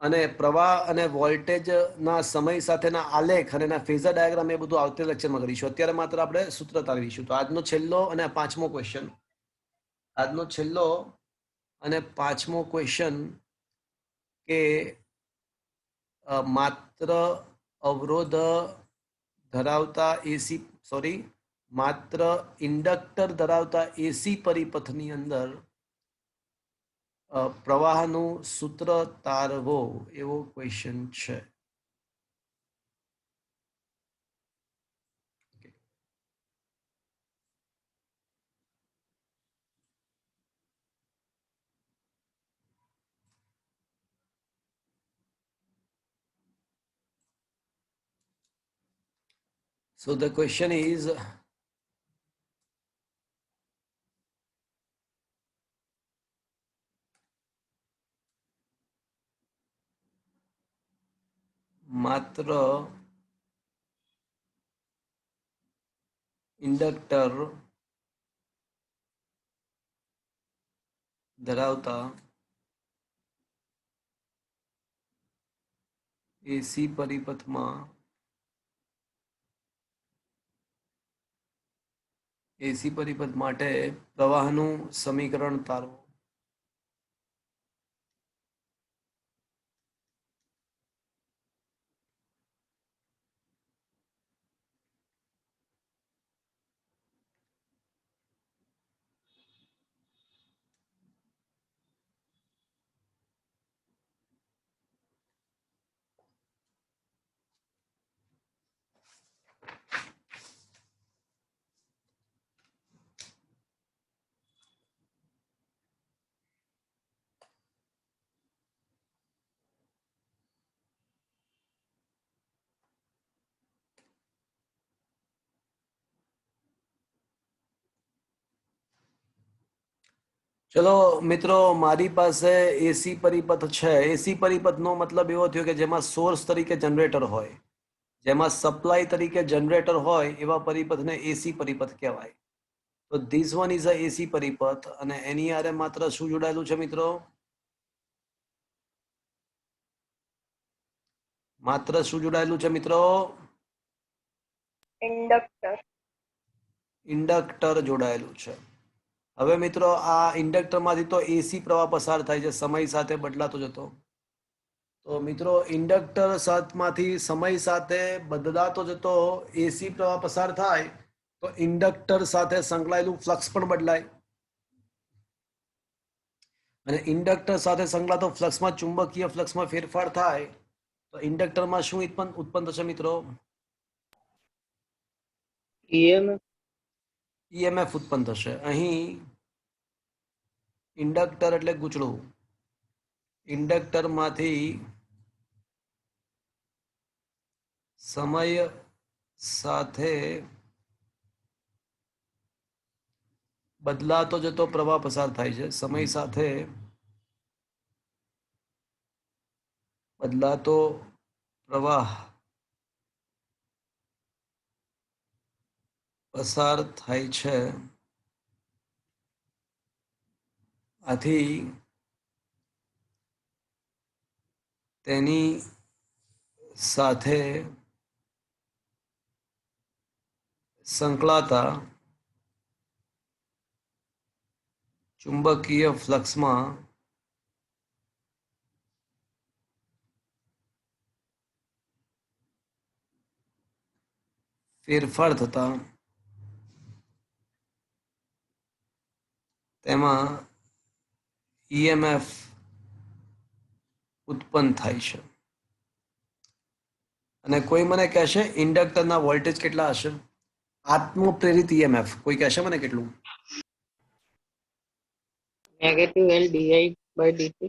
અને પ્રવાહ અને વોલ્ટેજના સમય સાથેના આલેખ અને એના ફેઝર ડાયાગ્રામ એ બધું આવતા લેક્ચરમાં કરીશું. અત્યારે માત્ર આપણે સૂત્ર તારવીશું. તો આજનો છેલ્લો અને પાંચમો ક્વેશ્ચન, આજનો છેલ્લો અને પાંચમો ક્વેશ્ચન કે માત્ર અવરોધ ધરાવતા એસી, સોરી, માત્ર ઇન્ડક્ટર ધરાવતા એસી પરિપથની અંદર પ્રવાહનું સૂત્ર તારવો એવો ક્વેશ્ચન છે. So the question is, માત્ર ઇન્ડક્ટર ધરાવતા એસી પરિપથમાં એસી પરિપથ માટે પ્રવાહનું સમીકરણ તારવો. ચલો મિત્રો, મારી પાસે એસી પરિપથ છે. એસી પરિપથનો મતલબ એવો થયો કે જેમાં સોર્સ તરીકે જનરેટર હોય, જેમાં સપ્લાય તરીકે જનરેટર હોય, એવા પરિપથને એસી પરિપથ કહેવાય. તો ધીસ વન ઇઝ અ એસી પરિપથ. અને એની આરે માત્ર શું જોડાયેલું છે મિત્રો? માત્ર શું જોડાયેલું છે મિત્રો? ઇન્ડક્ટર. ઇન્ડક્ટર જોડાયેલું છે. હવે મિત્રો, આ ઇન્ડક્ટરમાંથી તો એસી પ્રવાહ પસાર થાય છે, સમય સાથે બદલાતો જતો. તો મિત્રો, ઇન્ડક્ટર માંથી સમય સાથે બદલાતો જતો એસી પ્રવાહ પસાર થાય તો ઇન્ડક્ટર સાથે સંકળાયેલું ફ્લક્સ પણ બદલાય. અને ઇન્ડક્ટર સાથે સંકળાતો ફ્લક્સમાં ચુંબકીય ફ્લક્સમાં ફેરફાર થાય તો ઇન્ડક્ટરમાં શું ઉત્પન્ન થશે મિત્રો? EMF. ઈએમએફ ઉત્પન્ન થશે. અહીં ઇન્ડક્ટર એટલે ગૂંચળું. ઇન્ડક્ટરમાંથી સમય સાથે બદલાતો જતો પ્રવાહ પસાર થાય છે. સમય સાથે બદલાતો પ્રવાહ પસાર થાય છે. આથી તેની સાથે સંકળાતા ચુંબકીય ફ્લક્સમાં ફેરફાર થતા તેમાં ઈએમએફ ઉત્પન્ન થાય છે. અને કોઈ મને કહેશે ઇન્ડક્ટરના વોલ્ટેજ કેટલા હશે? આત્મપ્રેરિત ઈએમએફ કોઈ કહેશે મને કેટલું? -L/dI/dt.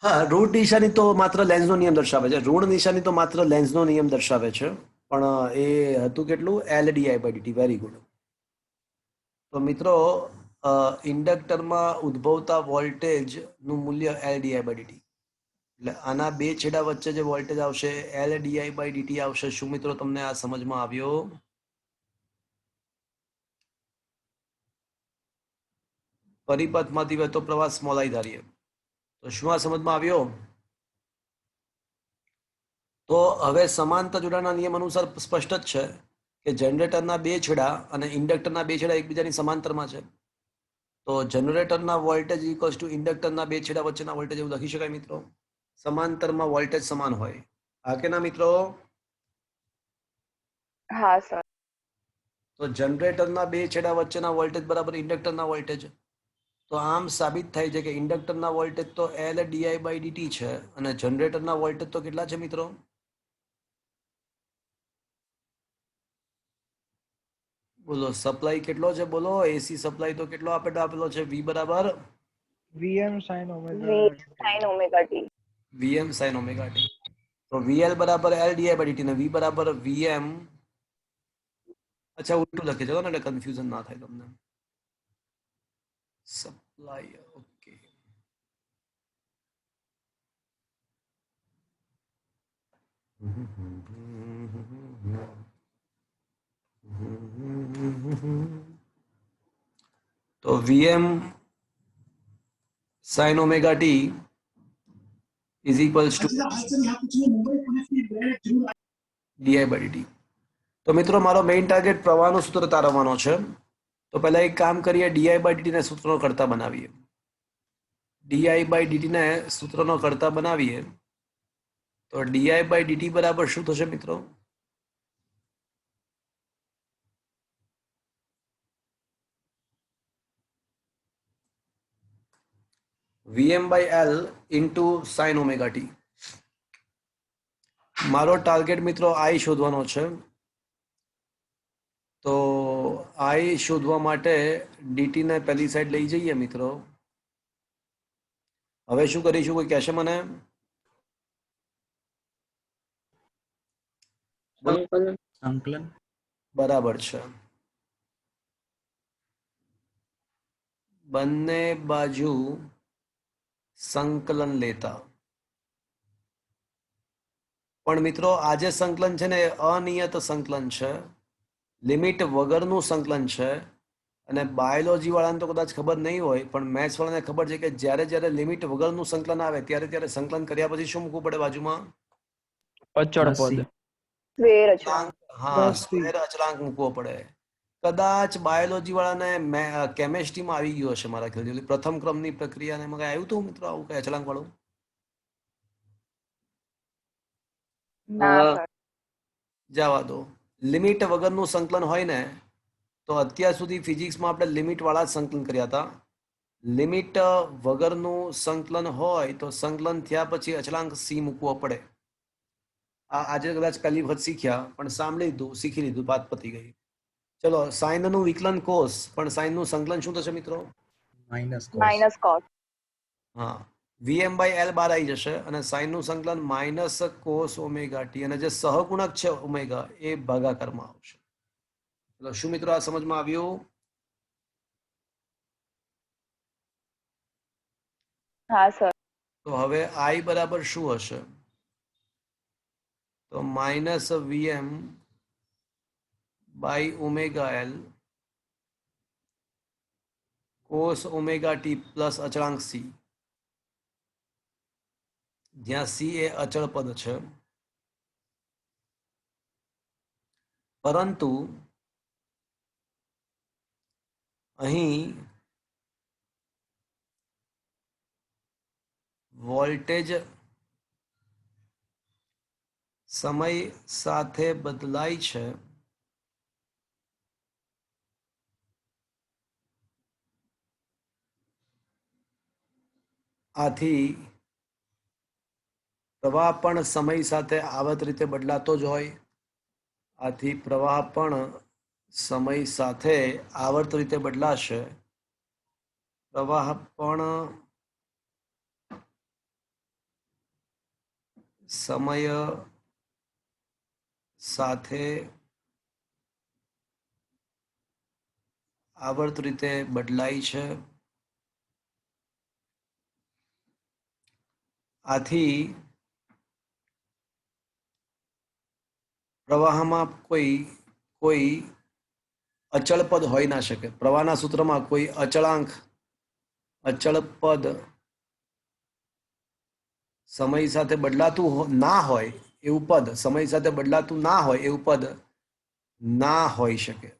હા, ઋણ નિશાની તો માત્ર લેન્ઝનો નિયમ દર્શાવે છે. ઋણ નિશાની તો માત્ર લેન્ઝનો નિયમ દર્શાવે છે. પણ એ હતું કેટલું? L/dI/dt. Very good. તો મિત્રો, ઇન્ડક્ટરમાં ઉદ્ભવતા વોલ્ટેજનું મૂલ્ય L/dI/dt. એટલે આના બે છેડા વચ્ચે જે વોલ્ટેજ આવશે L/dI/dt આવશે. શું મિત્રો તમને આ સમજમાં આવ્યો? પરિપથમાંથી વહેતો પ્રવાહ સ્મોલ આઈ ધારીએ તો શું આ સમજમાં આવ્યો? તો હવે સમાંતર જોડાણના નિયમ અનુસાર સ્પષ્ટ જ છે કે જનરેટરના બે છેડા અને ઇન્ડક્ટરના બે છેડા એકબીજાની સમાંતરમાં છે. તો જનરેટરના વોલ્ટેજ ઇક્વલ્સ ટુ ઇન્ડક્ટરના બે છેડા વચ્ચેના વોલ્ટેજ એવું લખી શકાય મિત્રો. સમાંતરમાં વોલ્ટેજ સમાન હોય. હા કે ના મિત્રો? હા સર. તો જનરેટરના બે છેડા વચ્ચેના વોલ્ટેજ બરાબર ઇન્ડક્ટરના વોલ્ટેજ. તો આમ સાબિત થાય છે કે ઇન્ડક્ટરના વોલ્ટેજ તો L/dI/dt છે અને જનરેટરના વોલ્ટેજ તો કેટલા છે મિત્રો? બોલો, સપ્લાય કેટલો છે? બોલો, એસી સપ્લાય તો કેટલો આપેલો છે? V બરાબર VM sin omega V sin omega t. VM sin omega t. તો VL બરાબર L/dI/dt ને V બરાબર VM. અચ્છા, ઉલટું લખી દો ને એટલે કન્ફ્યુઝન ના થાય તમને. Supply, okay. તો VM sin omega t is equals to di/dt. તો મિત્રો, મારો મેઇન ટાર્ગેટ પ્રવાહનું સૂત્ર તારવવાનો છે. તો પહેલા એક કામ કરીએ, di/dt ને સૂત્રનો કરતા બનાવીએ. di/dt ને સૂત્રનો કરતા બનાવીએ તો di/dt બરાબર શું થશે મિત્રો? Vm/L into sin omega t. મારો ટાર્ગેટ મિત્રો I શોધવાનો છે. તો I શોધવા માટે dt ને પહેલી સાઈડ લઈ જઈએ મિત્રો. હવે શું કરીશું? કોઈ કહેશે મને? સંકલન. બરાબર છે. બંને બાજુ સંકલન લેતા. પણ મિત્રો આ જે સંકલન છે ને એ અનિયત સંકલન છે, લિમિટ વગરનું સંકલન છે. અને બાયોલોજી વાળાને તો કદાચ ખબર નહીં હોય, પણ મેથ્સ વાળાને ખબર છે કે જ્યારે જ્યારે લિમિટ વગરનું સંકલન આવે ત્યારે ત્યારે સંકલન કર્યા પછી શું મૂકવું પડે બાજુમાં? અચળ Plus C. પદ. સ્ક્વેર અચળાંક. હા, Plus C. સ્ક્વેર અચળાંક મૂકવો પડે. કદાચ બાયોલોજી વાળાને કેમેસ્ટ્રીમાં આવી ગયું હશે મારા ખ્યાલથી, ઓલી પ્રથમ ક્રમની પ્રક્રિયા ને એમાં કઈ આવ્યું હતું મિત્રો આવું કઈ અચળાંક વાળું? ના સર. જવા દો. લિમિટ વગરનું સંકલન હોય ને તો અત્યાર સુધી ફિઝિક્સમાં આપણે લિમિટ વાળા જ સંકલન કર્યા હતા. લિમિટ વગરનું સંકલન હોય તો સંકલન થયા પછી અચળાંક સી મૂકવો પડે. આજે કદાચ પહેલી વખત શીખ્યા, પણ સાંભળી લીધું, શીખી લીધું, વાત પતી ગઈ. ચલો, સાઈનનું વિકલન કોસ, પણ સાઈનનું સંકલન શું થશે મિત્રો? Minus cos. Minus cos. હા, VM/L બહાર આવી જશે અને સાઈનનું સંકલન માઇનસ કોસ ઓમેગા ટી, અને જે સહગુણક છે ઓમેગા એ ભાગાકારમાં આવશે. ચલો, શું મિત્રો આ સમજમાં આવ્યું? હા સર. તો હવે I બરાબર શું હશે? તો minus VM/L cos omega T plus અચળાંક સી, જ્યાં સી એ અચળ પદ છે. પરંતુ અહીં વોલ્ટેજ સમય સાથે બદલાય છે, આથી પ્રવાહ પણ સમય સાથે આવત રીતે બદલાતો જ હોય. આથી પ્રવાહ પણ સમય સાથે આવર્ત રીતે બદલાશે. પ્રવાહ પણ સમય સાથે આવર્ત રીતે બદલાય છે. આથી પ્રવાહમાં કોઈ અચળ પદ હોઈ ના શકે. પ્રવાહના સૂત્રમાં કોઈ અચળાંક, અચળ પદ સમય સાથે બદલાતું ના હોય એવું પદ, સમય સાથે બદલાતું ના હોય એવું પદ ના હોઈ શકે.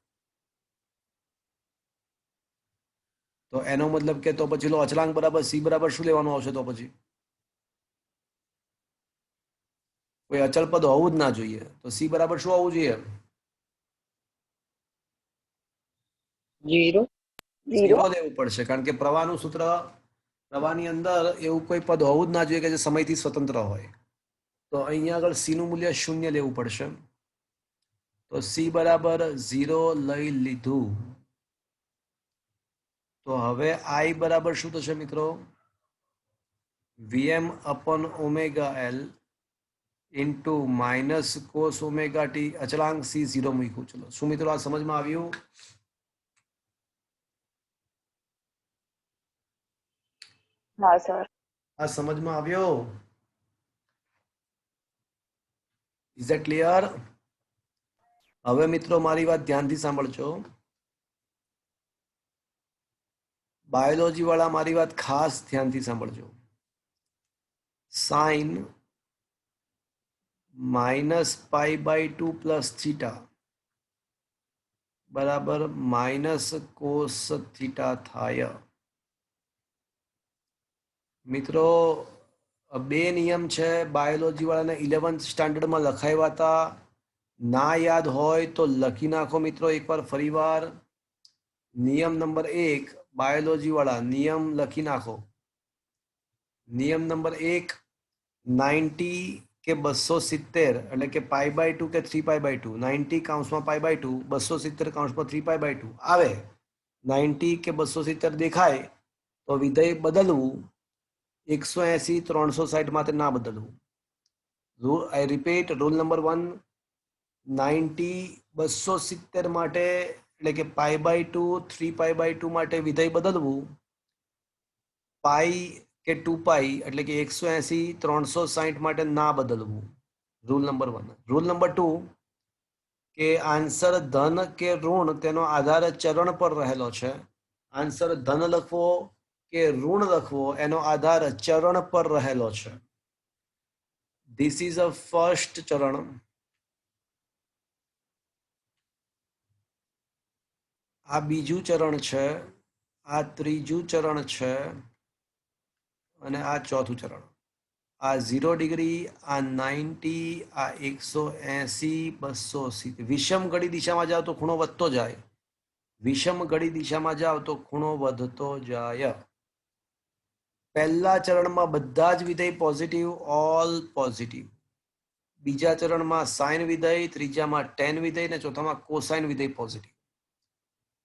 તો એનો મતલબ કે તો પછી લો અચળાંક બરાબર સી બરાબર શું લેવાનું આવશે? તો પછી કોઈ અચળ પદ હોવું જ ના જોઈએ. તો સી બરાબર શું હોવું જોઈએ? 0. 0. ઝીરો લેવું પડશે, કારણ કે પ્રવાહનું સૂત્ર, પ્રવાહની અંદર એવું કોઈ પદ હોવું જ ના જોઈએ કે જે સમયથી સ્વતંત્ર હોય. તો અહીંયા આગળ સી નું મૂલ્ય 0 લેવું પડશે. તો સી બરાબર 0 લઈ લીધું. તો હવે I બરાબર શું થશે મિત્રો? VM/L into minus cos omega T, અચળાંક સી 0 મૂક્યું. ચલો, શું મિત્રો આ સમજમાં આવ્યું? હા સર. આ સમજમાં આવ્યો? Is it clear? હવે મિત્રો મારી વાત ધ્યાનથી સાંભળજો. બાયોલોજી વાળા મારી વાત ખાસ ધ્યાનથી સાંભળજો. સાઇન -π/2 પ્લસ થીટા બરાબર માઇનસ કોસ થીટા થાય. મિત્રો, બે નિયમ છે બાયોલોજી વાળાને 11th સ્ટાન્ડર્ડમાં લખાવ્યા હતા. ના યાદ હોય તો લખી નાખો મિત્રો એકવાર ફરીવાર. નિયમ નંબર 1, બાયોલોજી વાળા નિયમ લખી નાખો. નિયમ નંબર 1, 90 કે 270 એટલે કે π/2 કે 3π/2, 90 કૌંસમાં π/2, 270 કૌંસમાં 3π/2 આવે. 90 કે 270 દેખાય તો વિધેય બદલવું, 180 360 માટે ના બદલવું. આઈ રિપીટ, રૂલ નંબર 1, 90 270 માટે એટલે કે π/2 3π/2 માટે વિધેય બદલવું, પાઈ કે 2π એટલે કે 180 360 માટે ના બદલવું. Rule number 1. રૂલ નંબર 2 કે આન્સર ધન કે ઋણ તેનો આધાર ચરણ પર રહેલો છે. આન્સર ધન લખવો કે ઋણ લખવો એનો આધાર ચરણ પર રહેલો છે. ધીસ ઇઝ અ ફર્સ્ટ ચરણ. આ બીજું ચરણ છે, આ ત્રીજું ચરણ છે અને આ ચોથું ચરણ. આ 0 ડિગ્રી, આ 90, આ 180, 280. વિષમ ઘડી દિશામાં જાઓ તો ખૂણો વધતો જાય, વિષમ ઘડી દિશામાં જાઓ તો ખૂણો વધતો જાય. પહેલા ચરણમાં બધા જ વિધેય પોઝિટિવ, ઓલ પોઝિટિવ. બીજા ચરણમાં સાઇન વિધેય, ત્રીજામાં ટેન વિધેય અને ચોથામાં કોસાઇન વિધેય પોઝિટિવ.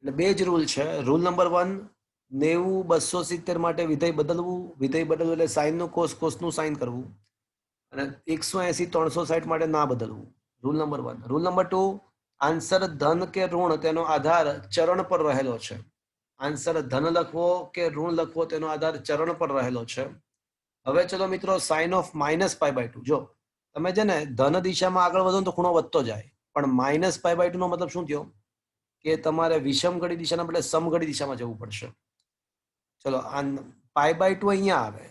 એટલે બે જ રૂલ છે. રૂલ નંબર 1, 90 270 માટે વિધેય બદલવું, વિધેય બદલવું એટલે સાઇનનું કોસ, કોસનું સાઇન કરવું, અને 180 360 માટે ના બદલવું. Rule number 1. Rule number 2, answer ધન કે ઋણ તેનો આધાર ચરણ પર રહેલો છે. આન્સર ધન લખવો કે ઋણ લખવો તેનો આધાર ચરણ પર રહેલો છે. હવે ચલો મિત્રો, સાઇન ઓફ -π/2. જો તમે છે ને ધન દિશામાં આગળ વધો તો ખૂણો વધતો જાય, પણ -π/2 નો મતલબ શું થયો કે તમારે વિષમ ઘડી દિશાના બદલે સમઘડી દિશામાં જવું પડશે. ચલો, આ π/2 અહીંયા આવે,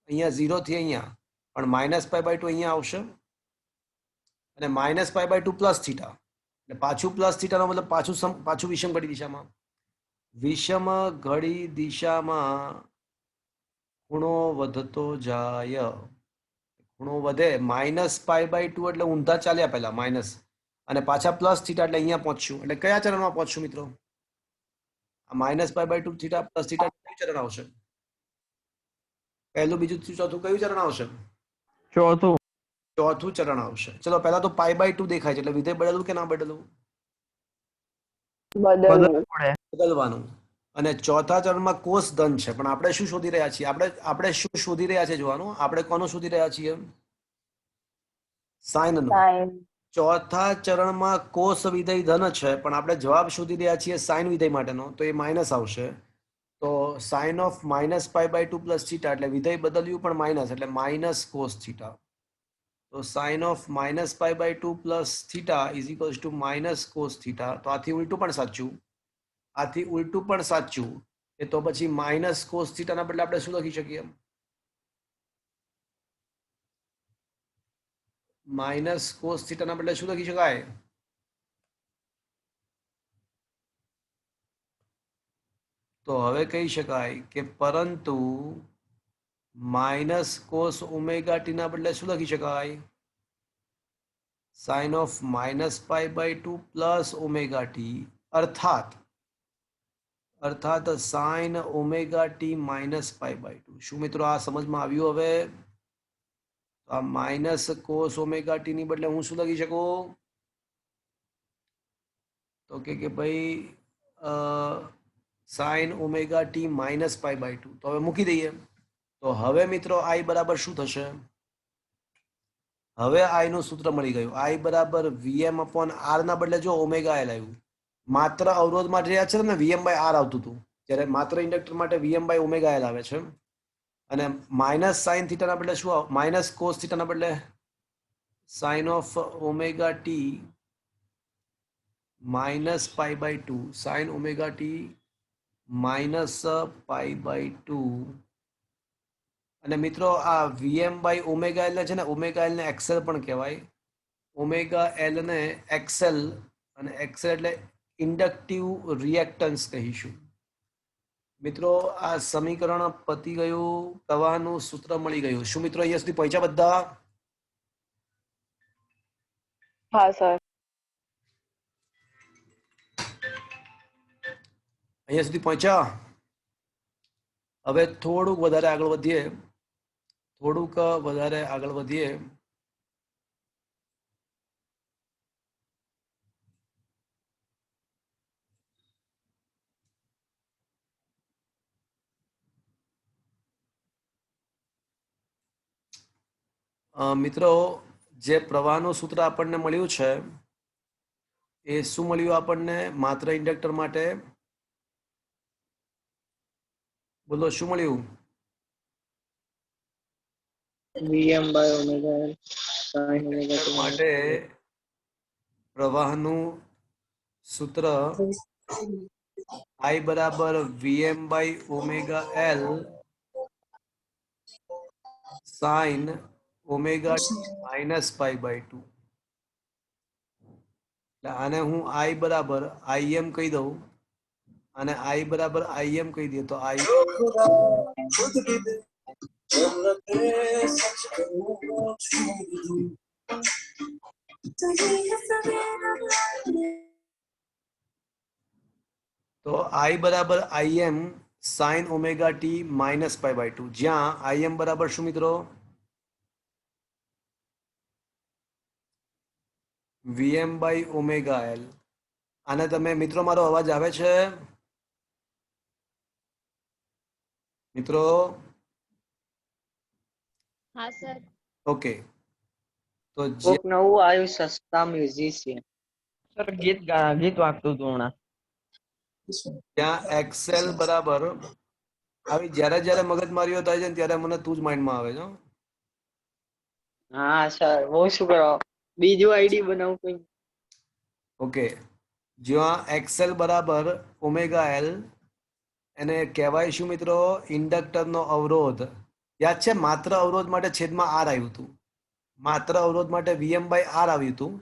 અહીંયા 0 થી અહીંયા, પણ -π/2 અહીંયા આવશે અને -π/2 પ્લસ થીટા એટલે પાછું પ્લસ થીટા નો મતલબ પાછું વિષમ ઘડી દિશામાં. વિષમ ઘડી દિશામાં ખૂણો વધતો જાય, ખૂણો વધે. -π/2 એટલે ઊંધા ચાલ્યા પહેલા માઇનસ, અને પાછા પ્લસ થીટા એટલે અહીંયા પહોંચ્યું. એટલે કયા ચરણમાં પહોંચ્યું મિત્રો? આ -π/2 થીટા પ્લસ થીટા કયું ચરણ આવશે? પહેલું, બીજું, ચોથું કયું ચરણ આવશે? ચોથું. ચોથું ચરણ આવશે. ચલો, પહેલા તો π/2 દેખાય છે એટલે વિધેય બદલવું કે ના બદલવું? બદલવું. બદલવાનું. અને ચોથા ચરણમાં કોસ ધન છે, પણ આપણે શું શોધી રહ્યા છીએ? આપણે શું શોધી રહ્યા છે જોવાનું. આપણે કોનું શોધી રહ્યા છીએ? સાઇનનું. સાઇન. ચોથા ચરણમાં કોસ વિધેય ધન છે, પણ આપણે જવાબ શોધી રહ્યા છીએ સાઇન વિધેય માટેનો, તો એ માઇનસ આવશે. તો સાઇન ઓફ -π/2 પ્લસ થીટા એટલે વિધેય બદલ્યું પણ માઇનસ, એટલે માઇનસ કોસ થીટા. તો sine of -π/2 plus theta is equals to minus cos theta. તો આથી ઉલટું પણ સાચું, આથી ઉલટું પણ સાચું. એ તો પછી માઇનસ કોસ થીટાના બદલે આપણે શું લખી શકીએ? માઇનસ કોસ થીટાના બદલે શું લખી શકાય? તો હવે કહી શકાય કે પરંતુ માઇનસ કોસ ઓમેગા ટી ના બદલે શું લખી શકાય? Sine of -π/2 plus omega T, અર્થાત સાઇન ઓમેગા ટી -π/2. શું મિત્રો આ સમજમાં આવ્યું? હવે આ માઇનસ કોસ ઓમેગા ટી ની બદલે હું શું લખી શકું? તો કે ભાઈ સાઇન ઓમેગા ટી -π/2. તો હવે મૂકી દઈએ. તો હવે મિત્રો આઈ બરાબર શું થશે? હવે આઈ નું સૂત્ર મળી ગયું. આઈ બરાબર Vm/r ના બદલે જો ઓમેગા એલ આવ્યું. માત્ર અવરોધ માટે રહ્યા છે ને Vm/r આવતું હતું, જ્યારે માત્ર ઇન્ડક્ટર માટે Vm/ωl આવે છે. અને માઇનસ સાઇન થીટા ના બદલે શું આવે? માઇનસ કોસ થીટા ના બદલે sine of omega T -π/2, sine omega T -π/2. અને મિત્રો આ Vm/ωl ને છે ને, ઓમેગા એલ ને એક્સેલ પણ કહેવાય. ઓમેગા એલ ને એક્સેલ, અને એક્સેલ એટલે ઇન્ડક્ટિવ રિએક્ટન્સ કહીશું. મિત્રો આ સમીકરણ પતી ગયું, પ્રવાહનું સૂત્ર મળી ગયું. શું મિત્રો અહીંયા સુધી પહોંચ્યા બધા? હા સર. અહીંયા સુધી પહોંચ્યા? હવે થોડુંક વધારે આગળ વધીએ. મિત્રો જે પ્રવાહનું સૂત્ર આપણને મળ્યું છે એ શું મળ્યું આપણને માત્ર ઇન્ડક્ટર માટે? બોલો શું મળ્યું? Vm by omega L sin omega inductor t માટે પ્રવાહનું સૂત્ર I બરાબર Vm by omega L sine omega minus pi by 2. એટલે આને હું I બરાબર Im કહી દઉં અને I બરાબર Im કહી દઈએ તો I તો I બરાબર Im sine omega T minus pi by 2, જ્યાં Im બરાબર શું મિત્રો? Vm by omega L. આને તમે મિત્રો મારો અવાજ આવે છે મિત્રો? हाँ सर. ઓકે, તો કોક નવું આવ્યું સસ્તા મ્યુઝિશિયન. સર ગીત વાગતું હતું હમણાં. ત્યાં એક્સેલ બરાબર આવી જ્યારે મગજમારીઓ થાય છે ને ત્યારે મને તું જ માઇન્ડમાં આવે છે હો. હા સર, હું શું કરો બીજું આઈડી બનાવું કઈ? ઓકે, જ્યાં એક્સેલ બરાબર ઓમેગા એલ એને કહેવાય શું મિત્રો? ઇન્ડક્ટરનો અવરોધ. યાદ છે માત્ર અવરોધ માટે છેદમાં આર આવ્યું હતું, માત્ર અવરોધ માટે વીએમ બાય આર આવ્યું હતું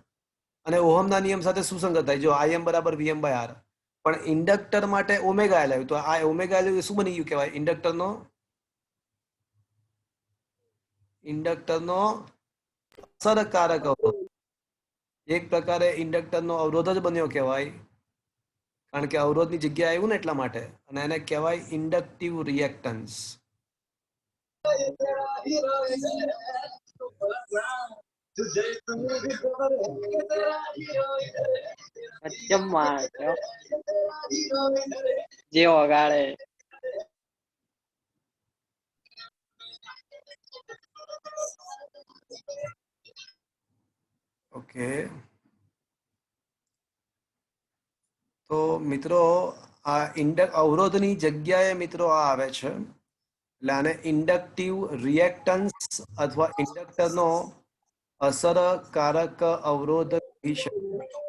અને ઓહમના નિયમ સાથે સુસંગત થાય જો આઈએમ બરાબર વીએમ બાય આર. પણ ઇન્ડક્ટર માટે ઓમેગા એલ આવ્યું તો આ ઓમેગા એલ શું બની ગયું કહેવાય? ઇન્ડક્ટરનો અસરકારક અવરોધ. એક પ્રકારે ઇન્ડક્ટરનો અવરોધ જ બન્યો કહેવાય, કારણ કે અવરોધની જગ્યાએ આવ્યું ને એટલા માટે. અને એને કહેવાય ઇન્ડક્ટિવ રિએક્ટન્સ. જે વગાડે ઓકે, તો મિત્રો આ અવરોધની જગ્યાએ મિત્રો આ આવે છે, એટલે આને ઇન્ડક્ટિવ રિએક્ટન્સ અથવા ઇન્ડક્ટરનો અસરકારક અવરોધ કહી શકાય.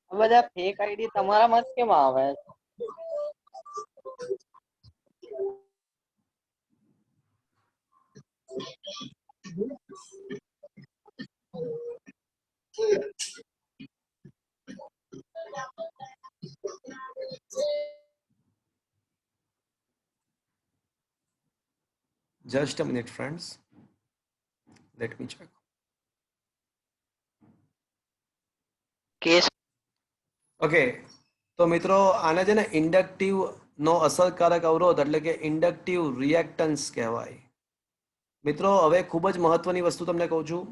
આ બધા ફેક આઈડી તમારા મત કેમ આવે? Just a minute, friends. Let me check. Case okay, તો મિત્રો આને છે ને ઇન્ડક્ટિવ નો અસરકારક અવરોધ એટલે કે ઇન્ડક્ટિવ રિએક્ટન્સ કહેવાય. મિત્રો હવે ખૂબ જ મહત્વની વસ્તુ તમને કહું છું,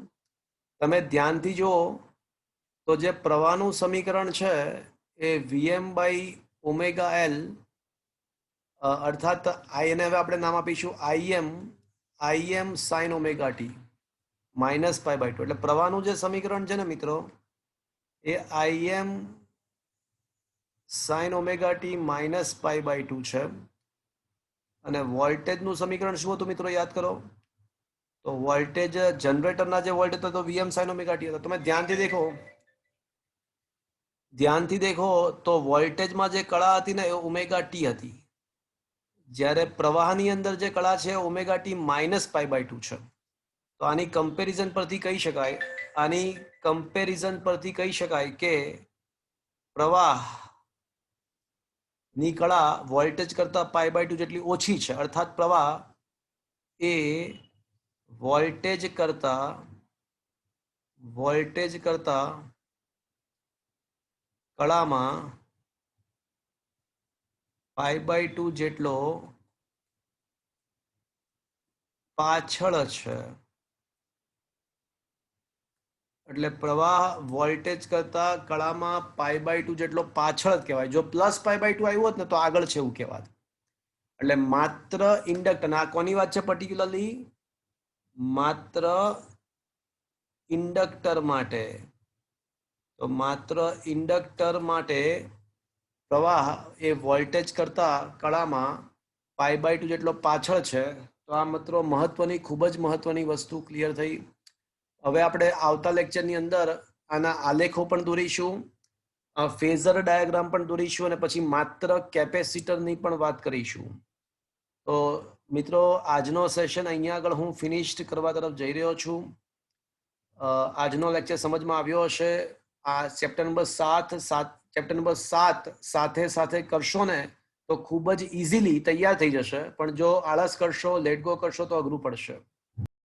તમે ધ્યાનથી જુઓ તો જે પ્રવાહનું સમીકરણ છે એ વીએમ બાય ઓમેગા એલ અર્થાત એને હવે આપણે નામ આપીશું IM sine omega T minus pi by 2. એટલે પ્રવાહનું જે સમીકરણ છે ને મિત્રો એ IM sine omega T minus pi by 2 છે. અને વોલ્ટેજનું સમીકરણ શું હતું મિત્રો? યાદ કરો તો વોલ્ટેજ જનરેટરના જે વોલ્ટેજ હતો તો વીએમ સાઇન ઓમેગા ટી હતો. તમે ધ્યાનથી દેખો તો વોલ્ટેજમાં જે કળા હતી ને એ ઓમેગા ટી હતી, જ્યારે પ્રવાહની અંદર જે કળા છે omega T minus pi by 2 છે. તો આની કમ્પેરિઝન પરથી કહી શકાય કે પ્રવાહ ની કળા વોલ્ટેજ કરતા પાઈ બાય 2 જેટલી ઓછી છે, અર્થાત પ્રવાહ એ વોલ્ટેજ કરતા કળામાં પાઈ બાય 2 જેટલો પાછળ છે. એટલે પ્રવાહ વોલ્ટેજ કરતા કળામાં પાઈ બાય 2 જેટલો પાછળ જ કહેવાય. જો પ્લસ પાઈ બાય 2 આવ્યું હોત ને તો આગળ છે એવું કહેવાત. એટલે માત્ર ઇન્ડક્ટર, આ કોની વાત છે પર્ટિક્યુલરલી? માત્ર ઇન્ડક્ટર માટે, તો માત્ર ઇન્ડક્ટર માટે પ્રવાહ એ વોલ્ટેજ કરતા કળામાં π/2 જેટલો પાછળ છે. તો આ મિત્રો મહત્વની, ખૂબ જ મહત્વની વસ્તુ ક્લિયર થઈ. હવે આપણે આવતા લેક્ચરની અંદર આના આલેખો પણ દોરીશું, ફેઝર ડાયાગ્રામ પણ દોરીશું અને પછી માત્ર કેપેસિટરની પણ વાત કરીશું. તો મિત્રો આજનો સેશન અહીંયા આગળ હું ફિનિશ્ડ કરવા તરફ જઈ રહ્યો છું. આજનો લેક્ચર સમજમાં આવ્યો હશે. આ ચેપ્ટર નંબર 7 સાથે સાથે કરશો ને તો ખૂબ જ ઇઝીલી તૈયાર થઈ જશે, પણ જો આળસ કરશો, લેટ ગો કરશો તો અઘરું પડશે.